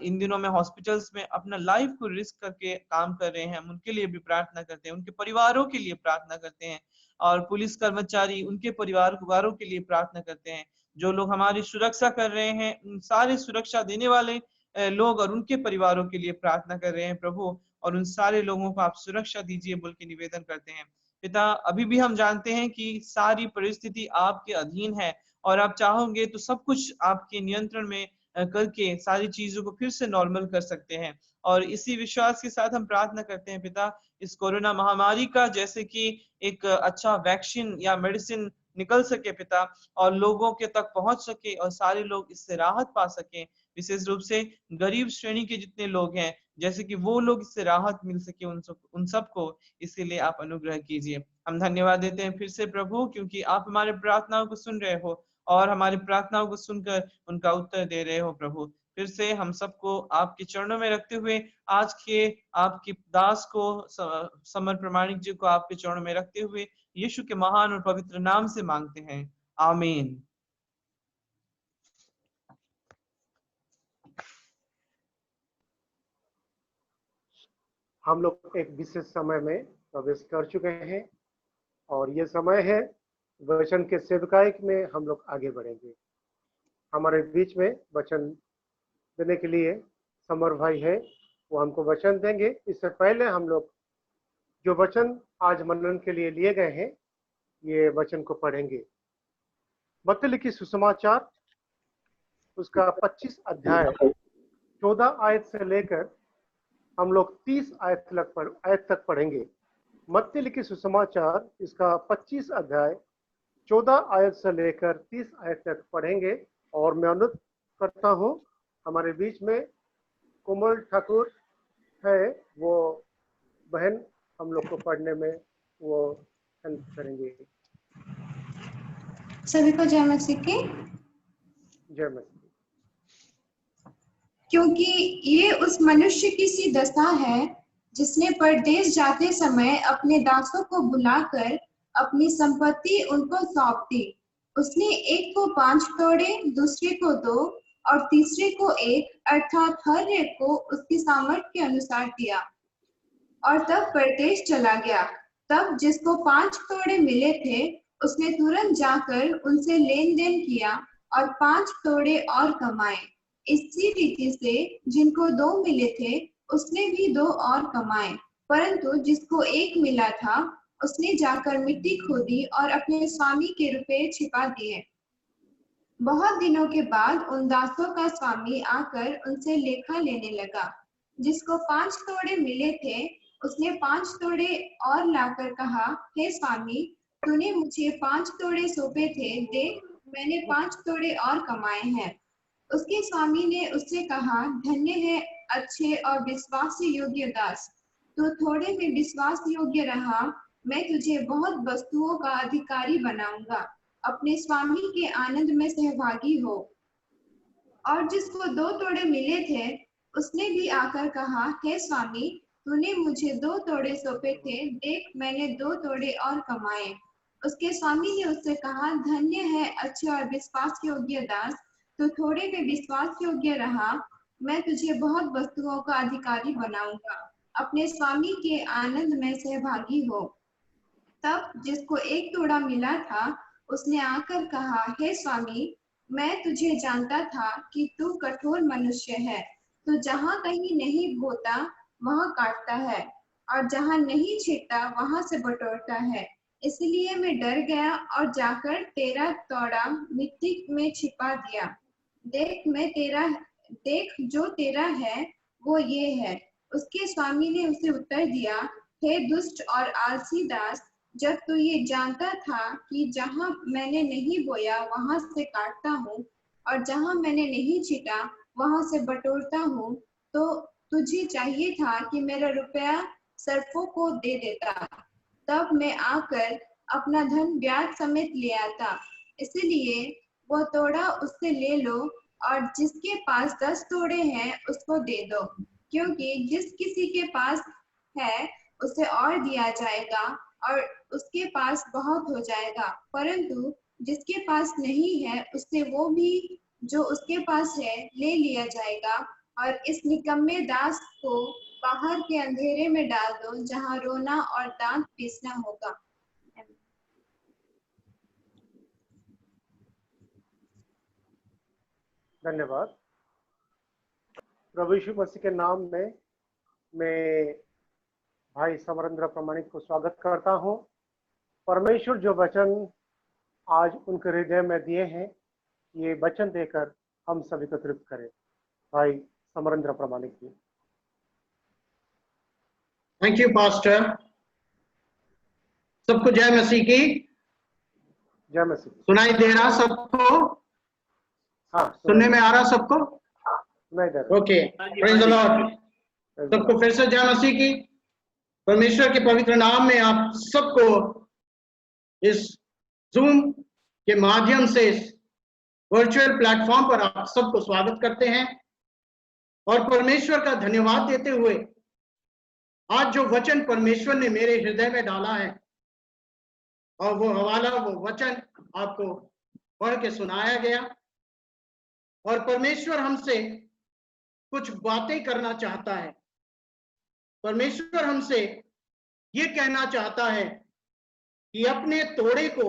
इन दिनों में हॉस्पिटल्स में अपना लाइफ को रिस्क करके काम कर रहे हैं, हम उनके लिए भी प्रार्थना करते हैं, उनके परिवारों के लिए प्रार्थना करते हैं। और पुलिस कर्मचारी उनके परिवारों के लिए प्रार्थना करते हैं। जो लोग हमारी सुरक्षा कर रहे हैं उन सारे सुरक्षा देने वाले लोग और उनके परिवारों के लिए प्रार्थना कर रहे हैं प्रभु, और उन सारे लोगों को आप सुरक्षा दीजिए बोल के निवेदन करते हैं पिता। अभी भी हम जानते हैं कि सारी परिस्थिति आपके अधीन है और आप चाहोगे तो सब कुछ आपके नियंत्रण में करके सारी चीजों को फिर से नॉर्मल कर सकते हैं। और इसी विश्वास के साथ हम प्रार्थना करते हैं पिता इस कोरोना महामारी का जैसे कि एक अच्छा वैक्सीन या मेडिसिन निकल सके पिता, और लोगों के तक पहुंच सके और सारे लोग इससे राहत पा सके, विशेष रूप से गरीब श्रेणी के जितने लोग हैं जैसे कि वो लोग इससे राहत मिल सके उन सबको। इसीलिए आप अनुग्रह कीजिए। हम धन्यवाद देते हैं फिर से प्रभु, क्योंकि आप हमारे प्रार्थनाओं को सुन रहे हो और हमारी प्रार्थनाओं को सुनकर उनका उत्तर दे रहे हो प्रभु। फिर से हम सबको आपके चरणों में रखते हुए आज के आपके दास को समर प्रमाणिक जी को आपके चरणों में रखते हुए यीशु के महान और पवित्र नाम से मांगते हैं, आमीन। हम लोग एक विशेष समय में प्रवेश कर चुके हैं और ये समय है वचन के सेवकाई में हम लोग आगे बढ़ेंगे। हमारे बीच में वचन देने के लिए समर भाई है, वो हमको वचन देंगे। इससे पहले हम लोग जो वचन आज मनन के लिए लिए गए हैं, ये वचन को पढ़ेंगे। मत्ती लिखी सुसमाचार उसका 25 अध्याय 14 आयत से लेकर हम लोग 30 आयत तक पढ़ेंगे। मत्ती लिखी सुसमाचार इसका 25 अध्याय 14 आयत से लेकर 30 आयत तक पढ़ेंगे। और मैं अनुरोध करता हूँ हमारे बीच में कोमल ठाकुर है, वो बहन हम लोग को पढ़ने में वो हेल्प करेंगे। सभी को जय मसीह की। जय मसीह। क्योंकि ये उस मनुष्य की सी दशा है जिसने परदेश जाते समय अपने दासों को बुलाकर अपनी संपत्ति उनको सौंप दी। उसने एक को 5 तोड़े, दूसरे को 2 और तीसरे को 1, अर्थात हर एक को उसकी सामर्थ्य के अनुसार दिया, और तब परदेश चला गया। तब जिसको 5 तोड़े मिले थे उसने तुरंत जाकर उनसे लेन देन किया और 5 तोड़े और कमाए। इसी रीति से जिनको 2 मिले थे उसने भी 2 और कमाए। परंतु जिसको 1 मिला था उसने जाकर मिट्टी खोदी और अपने स्वामी के रुपए छिपा दिए। बहुत दिनों के बाद उन दासों का स्वामी आकर उनसे लेखा लेने लगा। जिसको 5 तोड़े मिले थे उसने 5 तोड़े और लाकर कहा, हे स्वामी, तूने मुझे 5 तोड़े सौंपे थे, देख मैंने 5 तोड़े और कमाए हैं। उसके स्वामी ने उससे कहा, धन्य है अच्छे और विश्वास योग्य दास, तू थोड़े में विश्वास योग्य रहा, मैं तुझे बहुत वस्तुओं का अधिकारी बनाऊंगा। अपने स्वामी के आनंद में सहभागी हो। और जिसको 2 तोड़े मिले थे उसने भी आकर कहा, हे स्वामी, तूने मुझे 2 तोड़े सौंपे थे, देख मैंने 2 तोड़े और कमाए। उसके स्वामी ने उससे कहा, धन्य है अच्छे और विश्वास योग्य दास, तू थोड़े में विश्वास योग्य रहा, मैं तुझे बहुत वस्तुओं का अधिकारी बनाऊंगा। अपने स्वामी के आनंद में सहभागी हो। तब जिसको 1 तोड़ा मिला था उसने आकर कहा, हे स्वामी, मैं तुझे जानता था कि तू कठोर मनुष्य है। तू जहाँ कहीं नहीं बोता वहाँ काटता है, और जहाँ नहीं छींटता वहाँ से बटोरता है। इसलिए मैं डर गया और जाकर तेरा तोड़ा मिट्टी में छिपा दिया। देख जो तेरा है वो ये है। उसके स्वामी ने उसे उत्तर दिया, हे दुष्ट और आलसी दास, जब तू ये जानता था कि जहाँ मैंने नहीं बोया वहां से काटता हूँ और जहाँ मैंने नहीं छीटा वहां से बटोरता हूँ, तो तुझे चाहिए था कि मेरा रुपया सर्पों को दे देता, तब मैं आकर अपना धन ब्याज समेत ले आता। इसलिए वो तोड़ा उससे ले लो, और जिसके पास 10 तोड़े हैं उसको दे दो, क्योंकि जिस किसी के पास है उसे और दिया जाएगा और उसके पास बहुत हो जाएगा, परंतु जिसके पास नहीं है उससे वो भी जो उसके पास है ले लिया जाएगा। और इस निकम्मे दास को बाहर के अंधेरे में डाल दो, जहाँ रोना और दांत पीसना होगा। धन्यवाद। प्रभु यीशु मसीह के नाम में मैं भाई समरेंद्र प्रमाणिक को स्वागत करता हूं। परमेश्वर जो वचन आज उनके हृदय में दिए हैं, ये वचन देकर हम सभी को तृप्त करें। भाई समरेंद्र प्रमाणिक जी। Thank you pastor. सबको जय मसीह की। जय मसीह। सुनाई दे रहा सबको? हाँ, सुनने में आ रहा सबको? नहीं दे रहा। Okay, praise the Lord. सबको फिर से जय मसीह की। परमेश्वर के पवित्र नाम में आप सबको इस जूम के माध्यम से इस वर्चुअल प्लेटफॉर्म पर आप सबको स्वागत करते हैं। और परमेश्वर का धन्यवाद देते हुए आज जो वचन परमेश्वर ने मेरे हृदय में डाला है और वो हवाला, वो वचन आपको पढ़ के सुनाया गया। और परमेश्वर हमसे कुछ बातें करना चाहता है। परमेश्वर हमसे ये कहना चाहता है कि अपने तोड़े को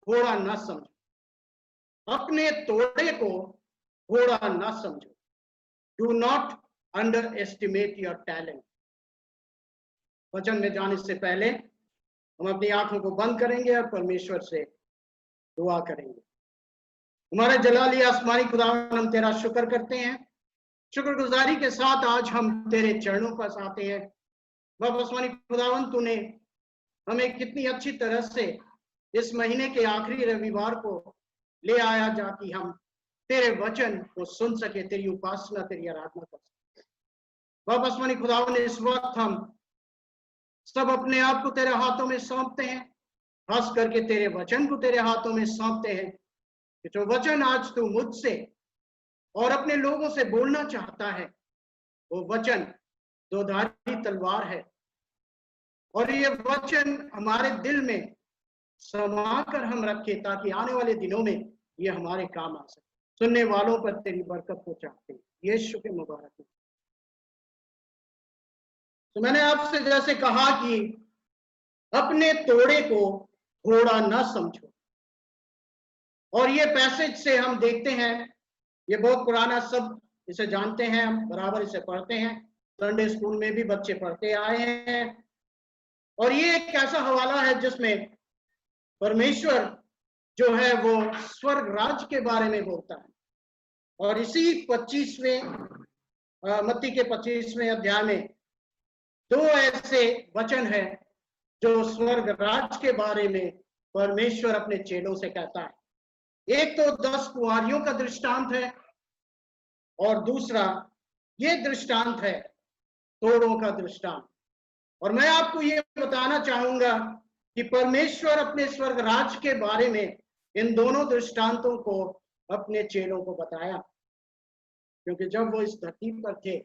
घोड़ा न समझो, अपने तोड़े को घोड़ा न समझो। Do not under estimate your talent. वचन में जाने से पहले हम अपनी आंखों को बंद करेंगे और परमेश्वर से दुआ करेंगे। हमारे जलाली आसमानी खुदावन, हम तेरा शुक्र करते हैं। शुक्रगुजारी के साथ आज हम तेरे चरणों पास आते हैं। बाप आसमानी खुदावन, तूने हमें कितनी अच्छी तरह से इस महीने के आखिरी रविवार को ले आया, जाकि हम तेरे वचन को सुन सके, तेरी उपासना, तेरी आराधना कर सके। बाप आसमानी खुदावन, इस वक्त हम सब अपने आप को तेरे हाथों में सौंपते हैं, खास करके तेरे वचन को तेरे हाथों में सौंपते हैं कि जो वचन आज तू मुझसे और अपने लोगों से बोलना चाहता है, वो वचन दोधारी तलवार है और ये वचन हमारे दिल में समा कर हम रखे, ताकि आने वाले दिनों में ये हमारे काम आ सके। सुनने वालों पर तेरी बरकत को चाहते हैं, यीशु के मुबारक। तो मैंने आपसे जैसे कहा कि अपने तोड़े को घोड़ा न समझो, और ये पैसेज से हम देखते हैं, ये बहुत पुराना, सब इसे जानते हैं, हम बराबर इसे पढ़ते हैं, संडे स्कूल में भी बच्चे पढ़ते आए हैं। और ये एक ऐसा हवाला है जिसमें परमेश्वर जो है वो स्वर्ग राज के बारे में बोलता है। और इसी 25वें मत्ती के 25वें अध्याय में दो ऐसे वचन है जो स्वर्ग राज के बारे में परमेश्वर अपने चेलों से कहता है। एक तो 10 कुंवारियों का दृष्टांत है और दूसरा ये दृष्टांत है तोड़ों का दृष्टांत। और मैं आपको ये बताना चाहूंगा कि परमेश्वर अपने स्वर्ग राज के बारे में इन दोनों दृष्टांतों को अपने चेलों को बताया, क्योंकि जब वो इस धरती पर थे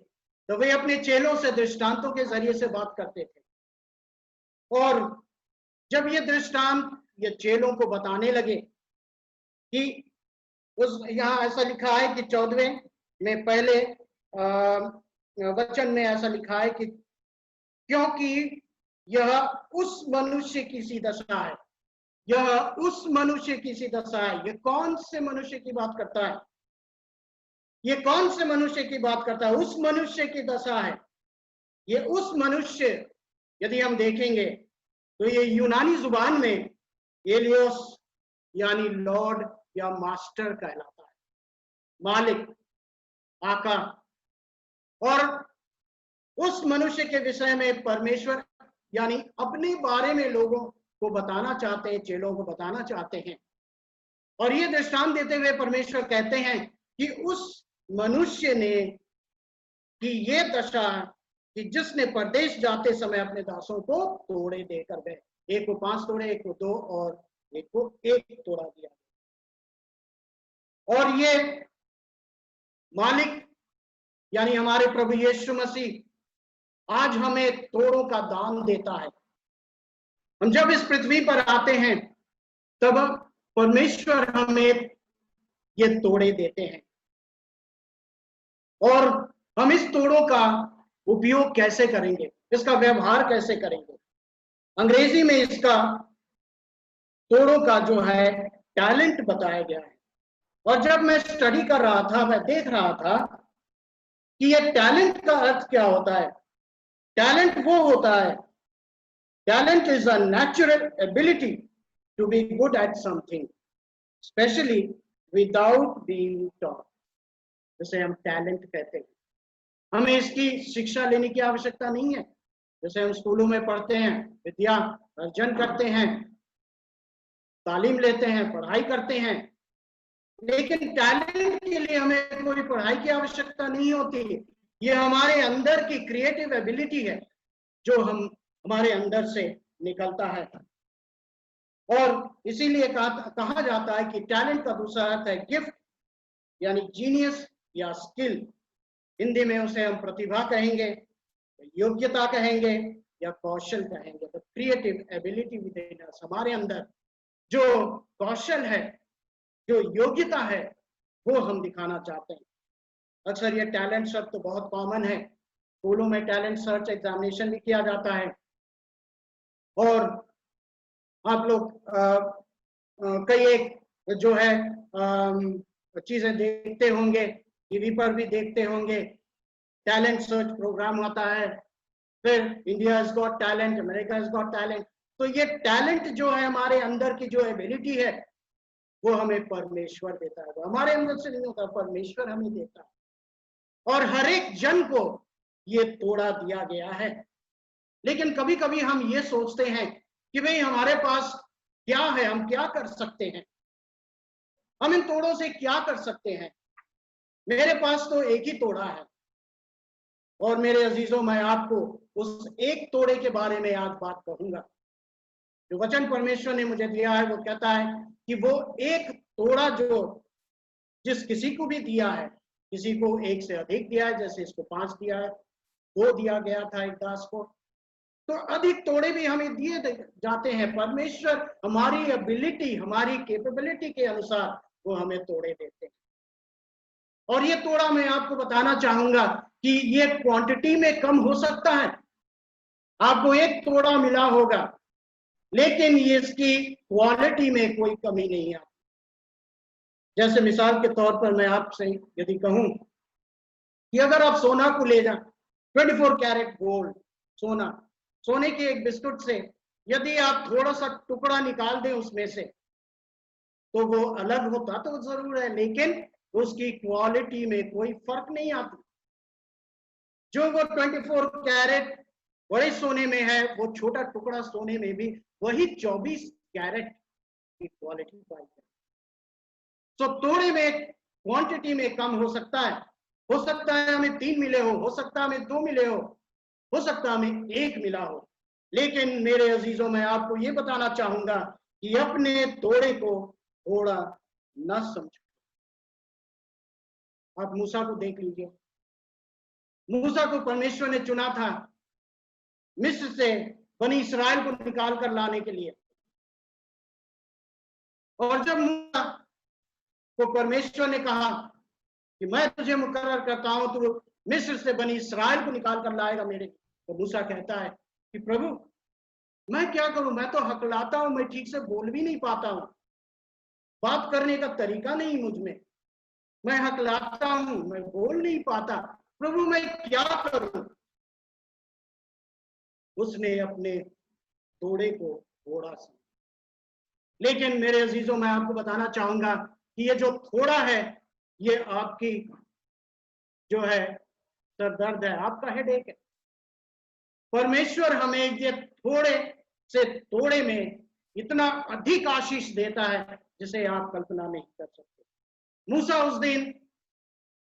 तो वे अपने चेलों से दृष्टांतों के जरिए से बात करते थे। और जब ये दृष्टांत ये चेलों को बताने लगे कि उस, यहाँ ऐसा लिखा है कि 14वें में पहले वचन में ऐसा लिखा है कि क्योंकि यह उस मनुष्य की सी दशा है, यह उस मनुष्य की सी दशा है। ये कौन से मनुष्य की बात करता है? ये कौन से मनुष्य की बात करता है? उस मनुष्य की दशा है। ये उस मनुष्य, यदि हम देखेंगे तो ये यूनानी जुबान में एलियोस यानी लॉर्ड या मास्टर कहलाता है, मालिक, आका। और उस मनुष्य के विषय में परमेश्वर यानी अपने बारे में लोगों को बताना चाहते हैं, चेलों को बताना चाहते हैं। और ये दृष्टांत देते हुए परमेश्वर कहते हैं कि उस मनुष्य ने की ये दशा कि जिसने परदेश जाते समय अपने दासों को तोड़े देकर गए, एक को 5 तोड़े, एक को 2 और एक को 1 तोड़ा दिया। और ये मालिक यानी हमारे प्रभु यीशु मसीह आज हमें तोड़ों का दान देता है। हम जब इस पृथ्वी पर आते हैं तब परमेश्वर हमें ये तोड़े देते हैं, और हम इस तोड़ों का उपयोग कैसे करेंगे, इसका व्यवहार कैसे करेंगे। अंग्रेजी में इसका तोड़ों का जो है टैलेंट बताया गया है। और जब मैं स्टडी कर रहा था, मैं देख रहा था कि ये टैलेंट का अर्थ क्या होता है। टैलेंट वो होता है, talent is a natural ability to be good at something specially without being taught, जिसे हम टैलेंट कहते हैं। हमें इसकी शिक्षा लेने की आवश्यकता नहीं है। जैसे हम स्कूलों में पढ़ते हैं, विद्या अर्जन करते हैं, तालीम लेते हैं, पढ़ाई करते हैं, लेकिन टैलेंट के लिए हमें कोई पढ़ाई की आवश्यकता नहीं होती। ये हमारे अंदर की क्रिएटिव एबिलिटी है जो हमारे अंदर से निकलता है। और इसीलिए कहा जाता है कि टैलेंट का दूसरा अर्थ है गिफ्ट यानी जीनियस या स्किल। हिंदी में उसे हम प्रतिभा कहेंगे, योग्यता कहेंगे या कौशल कहेंगे। तो क्रिएटिव एबिलिटी विद इन अस, हमारे अंदर जो कौशल है, जो योग्यता है, वो हम दिखाना चाहते हैं। अक्सर ये टैलेंट शब्द तो बहुत कॉमन है, स्कूलों में टैलेंट सर्च एग्जामिनेशन भी किया जाता है और आप लोग कई एक जो है चीजें देखते होंगे, टीवी पर भी देखते होंगे, टैलेंट सर्च प्रोग्राम होता है, फिर India is got talent, America is got talent. तो ये टैलेंट जो है, हमारे अंदर की जो एबिलिटी है, वो हमें परमेश्वर देता है, वो हमारे अंदर से नहीं होता, परमेश्वर हमें देता है। और हर एक जन को ये तोड़ा दिया गया है। लेकिन कभी कभी हम ये सोचते हैं कि भाई हमारे पास क्या है, हम क्या कर सकते हैं, हम इन तोड़ों से क्या कर सकते हैं। मेरे पास तो एक ही तोड़ा है और मेरे अजीजों, मैं आपको उस एक तोड़े के बारे में आज बात कहूंगा। जो वचन परमेश्वर ने मुझे दिया है, वो कहता है कि वो एक तोड़ा जो जिस किसी को भी दिया है, किसी को एक से अधिक दिया है, जैसे इसको 5 दिया है, 2 दिया गया था एक दास को, तो अधिक तोड़े भी हमें दिए जाते हैं। परमेश्वर हमारी एबिलिटी, हमारी कैपेबिलिटी के अनुसार वो हमें तोड़े देते हैं। और ये तोड़ा मैं आपको बताना चाहूंगा कि ये क्वांटिटी में कम हो सकता है, आपको एक तोड़ा मिला होगा, लेकिन ये इसकी क्वालिटी में कोई कमी नहीं आती। जैसे मिसाल के तौर पर मैं आपसे यदि कहूं कि अगर आप सोना को ले जाएं, 24 कैरेट गोल्ड सोना, सोने के एक बिस्कुट से यदि आप थोड़ा सा टुकड़ा निकाल दें उसमें से, तो वो अलग होता तो जरूर है, लेकिन उसकी क्वालिटी में कोई फर्क नहीं आता। जो वो 24 कैरेट बड़े सोने में है, वो छोटा टुकड़ा सोने में भी वही 24 कैरेट की क्वालिटी पाई जाए। तो तोड़े में क्वांटिटी में कम हो सकता है हमें 3 मिले हो सकता है हमें 2 मिले हो सकता है हमें 1 मिला हो। लेकिन मेरे अजीजों, मैं आपको ये बताना चाहूंगा कि अपने तोड़े को थोड़ा न समझो। आप मूसा को देख लीजिए, मूसा को परमेश्वर ने चुना था मिस्र से बनी इस्राएल को निकाल कर लाने के लिए, और जब मूसा को परमेश्वर ने कहा कि मैं तुझे मुकर्रर करता हूं, तो मिस्र से बनी इस्राएल को निकाल कर लाएगा मेरे, तो मूसा कहता है कि प्रभु मैं क्या करूं, मैं तो हकलाता हूं, मैं ठीक से बोल भी नहीं पाता हूं, बात करने का तरीका नहीं मुझ में, मैं हकलाता हूं, मैं बोल नहीं पाता, प्रभु मैं क्या करूं। उसने अपने तोड़े को थोड़ा सा, लेकिन मेरे अजीजों, मैं आपको बताना चाहूंगा कि ये जो थोड़ा है, ये आपकी जो है सरदर्द है, आपका हेडेक है। परमेश्वर हमें ये थोड़े से तोड़े में इतना अधिक आशीष देता है जिसे आप कल्पना नहीं कर सकते। मूसा उस दिन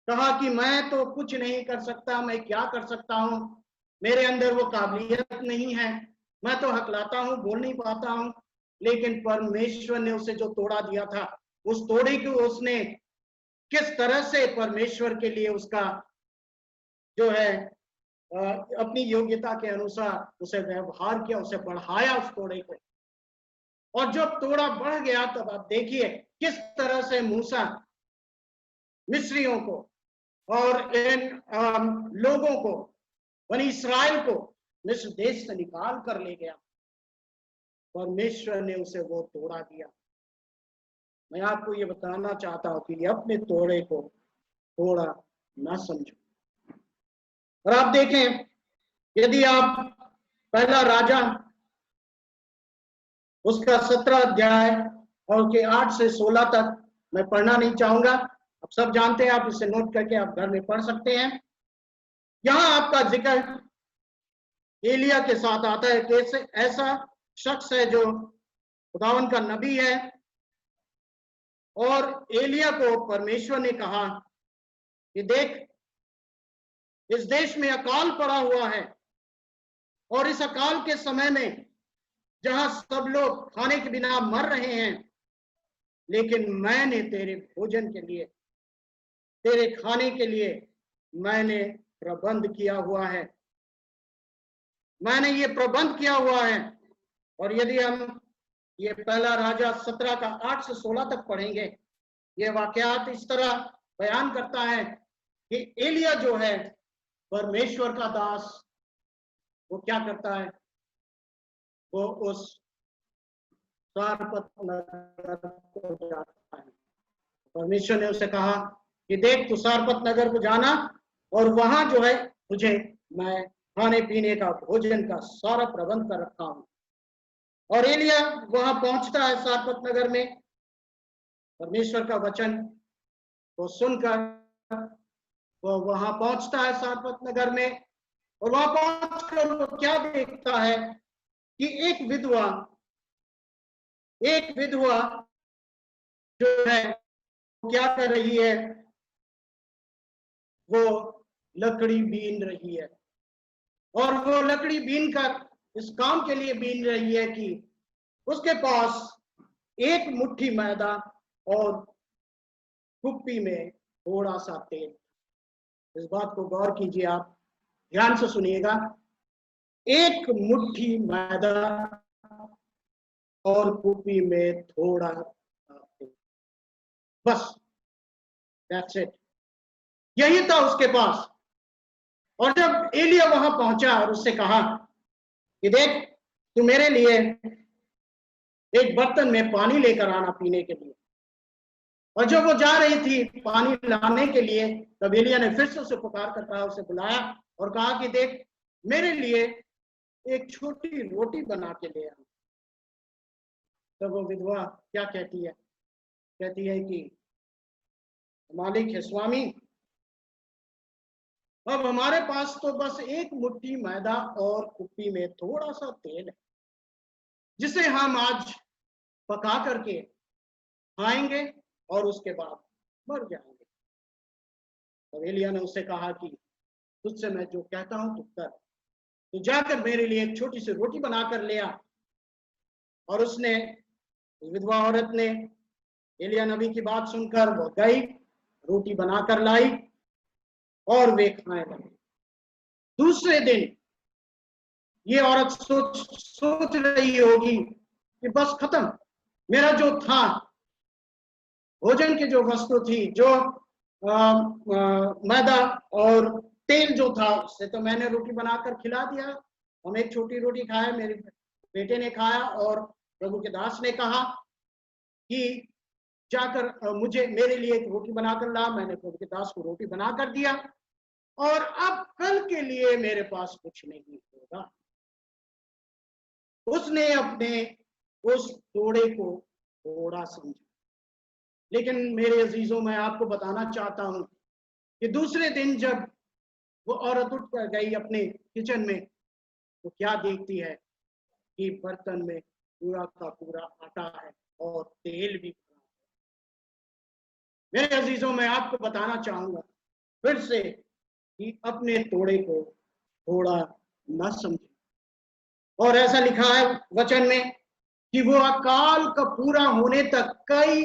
कहा कि मैं तो कुछ नहीं कर सकता, मैं क्या कर सकता हूं, मेरे अंदर वो काबिलियत नहीं है, मैं तो हकलाता हूं, बोल नहीं पाता हूं। लेकिन परमेश्वर ने उसे जो तोड़ा दिया था, उस तोड़े को उसने किस तरह से परमेश्वर के लिए उसका जो है अपनी योग्यता के अनुसार उसे व्यवहार किया, उसे बढ़ाया उस तोड़े को। और जब तोड़ा बढ़ गया, तब आप देखिए किस तरह से मूसा मिस्रियों को और इन लोगों को, बनी इस्राएल को मिस्र देश से निकाल कर ले गया। परमेश्वर ने उसे वो तोड़ा दिया। मैं आपको ये बताना चाहता हूं कि अपने तोड़े को थोड़ा ना समझो। और आप देखें, यदि आप पहला राजा उसका 17 अध्याय और उसके 8 से 16 तक मैं पढ़ना नहीं चाहूंगा, आप सब जानते हैं, आप इसे नोट करके आप घर में पढ़ सकते हैं। यहां आपका जिक्र एलिया के साथ आता है कि ऐसा शख्स है जो खुदावन का नबी है, और एलिया को परमेश्वर ने कहा कि देख, इस देश में अकाल पड़ा हुआ है, और इस अकाल के समय में जहां सब लोग खाने के बिना मर रहे हैं, लेकिन मैंने तेरे भोजन के लिए, तेरे खाने के लिए मैंने प्रबंध किया हुआ है, मैंने ये प्रबंध किया हुआ है। और यदि हम ये पहला राजा 17 का 8 से 16 तक पढ़ेंगे, ये वाकयात इस तरह बयान करता है कि एलिया जो है परमेश्वर का दास, वो क्या करता है, वो उस सारपत नगर को जाता है। परमेश्वर ने उसे कहा कि देख, तू सारपत नगर को जाना और वहां जो है तुझे मैं खाने पीने का, भोजन का सारा प्रबंध कर रखा हूं। और एलिया वहां पहुंचता है सारपत नगर में, परमेश्वर का वचन को सुनकर वो वहां पहुंचता है सारपत नगर में। और वहां पहुंचकर वो क्या देखता है कि एक विधवा जो है क्या कर रही है, वो लकड़ी बीन रही है। और वो लकड़ी बीन कर इस काम के लिए बीन रही है कि उसके पास एक मुट्ठी मैदा और कुप्पी में थोड़ा सा तेल। इस बात को गौर कीजिए, आप ध्यान से सुनिएगा। एक मुट्ठी मैदा और कुप्पी में थोड़ा सा तेल, बस, दैट्स इट, यही था उसके पास। और जब एलिया वहां पहुंचा और उससे कहा कि देख, तू मेरे लिए एक बर्तन में पानी लेकर आना पीने के लिए। और जब वो जा रही थी पानी लाने के लिए, तब एलिया ने फिर से उसे पुकार कर कहा, उसे बुलाया और कहा कि देख, मेरे लिए एक छोटी रोटी बना के ले आ। तब वो विधवा क्या कहती है, कहती है कि मालिक है स्वामी, अब हमारे पास तो बस एक मुट्ठी मैदा और कुप्पी में थोड़ा सा तेल है, जिसे हम आज पका करके खाएंगे और उसके बाद मर जाएंगे। तब एलिया ने उससे कहा कि तुझसे मैं जो कहता हूं तू कर, तू जाकर मेरे लिए एक छोटी सी रोटी बनाकर ले आ। और उसने, विधवा औरत ने एलिया नबी की बात सुनकर वो गई, रोटी बनाकर लाई और वे खाने लगे। दूसरे दिन ये औरत सोच रही होगी कि बस खत्म, मेरा जो था भोजन की जो वस्तु थी, जो मैदा और तेल जो था, उससे तो मैंने रोटी बनाकर खिला दिया। हम एक छोटी रोटी खाए, मेरे बेटे ने खाया और प्रभु के दास ने कहा कि जाकर मुझे मेरे लिए एक रोटी बनाकर ला। मैंने प्रभु के दास को रोटी बनाकर दिया और अब कल के लिए मेरे पास कुछ नहीं होगा। उसने अपने उस तोड़े को थोड़ा समझा। लेकिन मेरे अजीजों, मैं आपको बताना चाहता हूं कि दूसरे दिन जब वो औरत उठ कर गई अपने किचन में, तो क्या देखती है कि बर्तन में पूरा का पूरा आटा है और तेल भी। मेरे अजीजों, मैं आपको बताना चाहूंगा फिर से कि अपने तोड़े को थोड़ा न समझे। और ऐसा लिखा है वचन में कि वो अकाल का पूरा होने तक, कई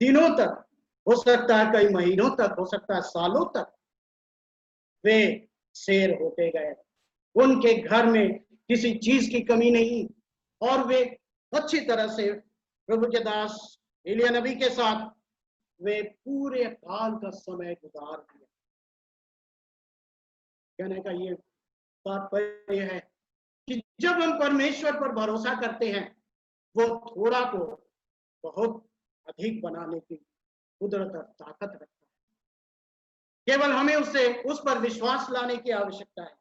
दिनों तक, हो सकता है कई महीनों तक, हो सकता है सालों तक, वे शेर होते गए। उनके घर में किसी चीज की कमी नहीं और वे अच्छी तरह से प्रभु के दास एलिया नबी के साथ वे पूरे काल का समय गुजार दिया। कहने का ये तात्पर्य है कि जब हम परमेश्वर पर भरोसा करते हैं, वो थोड़ा को बहुत अधिक बनाने की कुदरत और ताकत रखता है। केवल हमें उस पर विश्वास लाने की आवश्यकता है।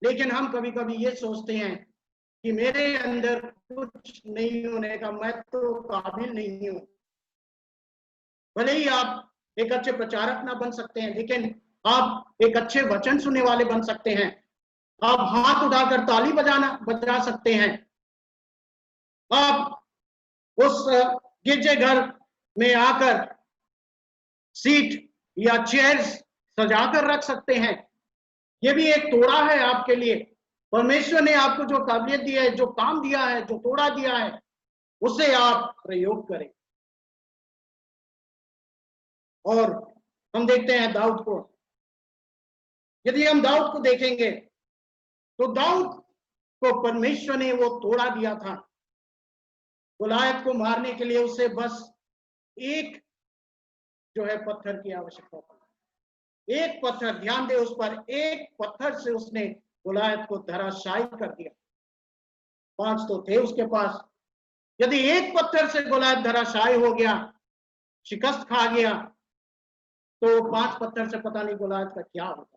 लेकिन हम कभी कभी ये सोचते हैं कि मेरे अंदर कुछ नहीं होने का, मैं तो काबिल नहीं हूं। भले ही आप एक अच्छे प्रचारक ना बन सकते हैं, लेकिन आप एक अच्छे वचन सुनने वाले बन सकते हैं। आप हाथ उठाकर ताली बजा सकते हैं। आप उस गिरजे घर में आकर सीट या चेयर्स सजाकर रख सकते हैं। ये भी एक तोड़ा है आपके लिए। परमेश्वर ने आपको जो काबिलियत दी है, जो काम दिया है, जो तोड़ा दिया है, उसे आप प्रयोग करें। और हम देखते हैं दाऊद को। यदि हम दाऊद को देखेंगे तो दाऊद को परमेश्वर ने वो तोड़ा दिया था। गोलायत को मारने के लिए उसे बस एक जो है पत्थर की आवश्यकता थी। एक पत्थर, ध्यान दे, उस पर एक पत्थर से उसने गोलायत को धराशायी कर दिया। 5 तो थे उसके पास। यदि एक पत्थर से गोलायत धराशायी हो गया, शिकस्त खा गया, तो 5 पत्थर से पता नहीं गोलायत का क्या होता।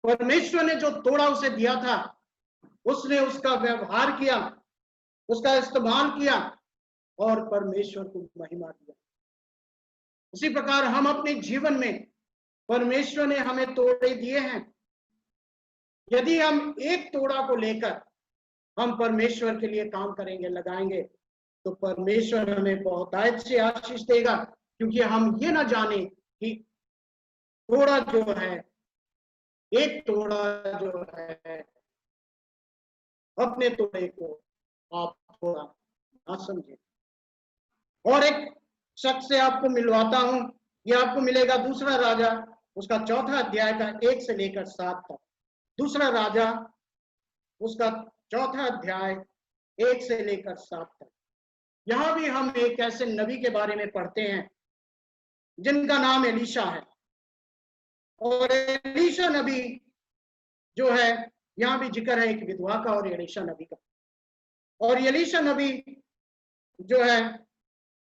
परमेश्वर ने जो तोड़ा उसे दिया था, उसने उसका व्यवहार किया, उसका इस्तेमाल किया और परमेश्वर को महिमा दिया। उसी प्रकार हम अपने जीवन में, परमेश्वर ने हमें तोड़े दिए हैं। यदि हम एक तोड़ा को लेकर हम परमेश्वर के लिए काम करेंगे, लगाएंगे, तो परमेश्वर हमें बहुतायत से आशीष देगा। क्योंकि हम ये ना जाने कि तोड़ा जो है, एक तोड़ा जो है, अपने तोड़े को आप थोड़ा ना समझे। और एक शख्स से आपको मिलवाता हूं, ये आपको मिलेगा दूसरा राजा उसका 4था अध्याय का 1 से लेकर 7 तक। दूसरा राजा उसका 4था अध्याय 1 से लेकर 7 तक। यहां भी हम एक ऐसे नबी के बारे में पढ़ते हैं जिनका नाम एलीशा है। और एलीशा नबी जो है, यहां भी जिक्र है एक विधवा का और एलीशा नबी का। और एलीशा नबी जो है,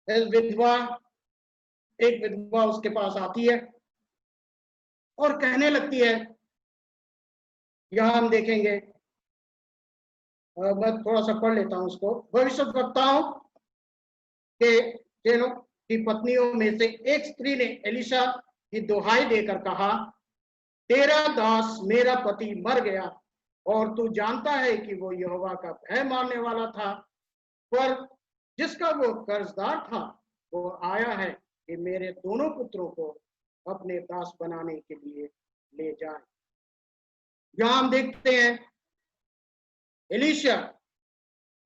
विधवा, एक विधवा उसके पास आती है और कहने लगती है, यहां हम देखेंगे, मैं थोड़ा सा पढ़ लेता हूं उसको। भविष्यवक्ताओं के चेलों की पत्नियों में से एक स्त्री ने एलीशा की दुहाई देकर कहा, तेरा दास मेरा पति मर गया और तू जानता है कि वो यहोवा का भय मानने वाला था, पर जिसका वो कर्जदार था वो आया है कि मेरे दोनों पुत्रों को अपने दास बनाने के लिए ले जाए। यहां हम देखते हैं एलीशा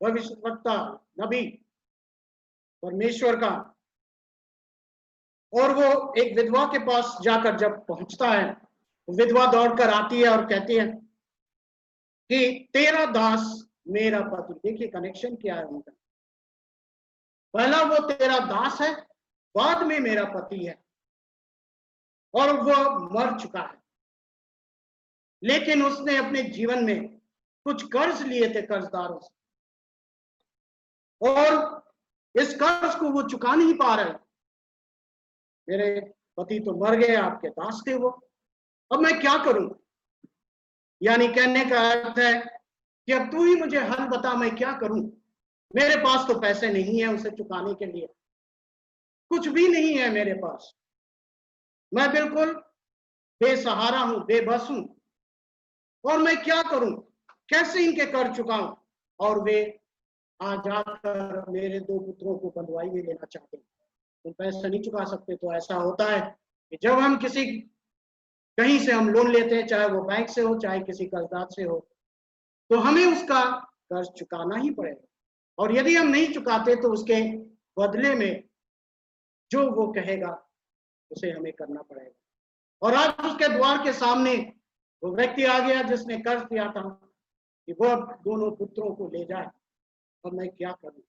भविष्यवक्ता, नबी परमेश्वर का, और वो एक विधवा के पास जाकर जब पहुंचता है, विधवा दौड़कर आती है और कहती है कि तेरा दास मेरा पति। देखिए कनेक्शन क्या है उनका। पहला वो तेरा दास है, बाद में मेरा पति है, और वो मर चुका है। लेकिन उसने अपने जीवन में कुछ कर्ज लिए थे कर्जदारों से, और इस कर्ज को वो चुका नहीं पा रहे। मेरे पति तो मर गए, आपके दास थे वो, अब मैं क्या करूं? यानी कहने का अर्थ है कि अब तू ही मुझे हल बता, मैं क्या करूं? मेरे पास तो पैसे नहीं है उसे चुकाने के लिए, कुछ भी नहीं है मेरे पास, मैं बिल्कुल बेसहारा हूं, बेबस हूं, और मैं क्या करूं? कैसे इनके कर्ज चुकाऊं? और वे आ जाकर मेरे 2 पुत्रों को बंधुआई में लेना चाहते हैं। तुम पैसा नहीं चुका सकते। तो ऐसा होता है कि जब हम किसी कहीं से हम लोन लेते हैं, चाहे वो बैंक से हो, चाहे किसी कर्जदार से हो, तो हमें उसका कर्ज चुकाना ही पड़ेगा। और यदि हम नहीं चुकाते तो उसके बदले में जो वो कहेगा उसे हमें करना पड़ेगा। और आज उसके द्वार के सामने वो व्यक्ति आ गया जिसने कर्ज दिया था कि वो अब दोनों पुत्रों को ले जाए, और मैं क्या करूं?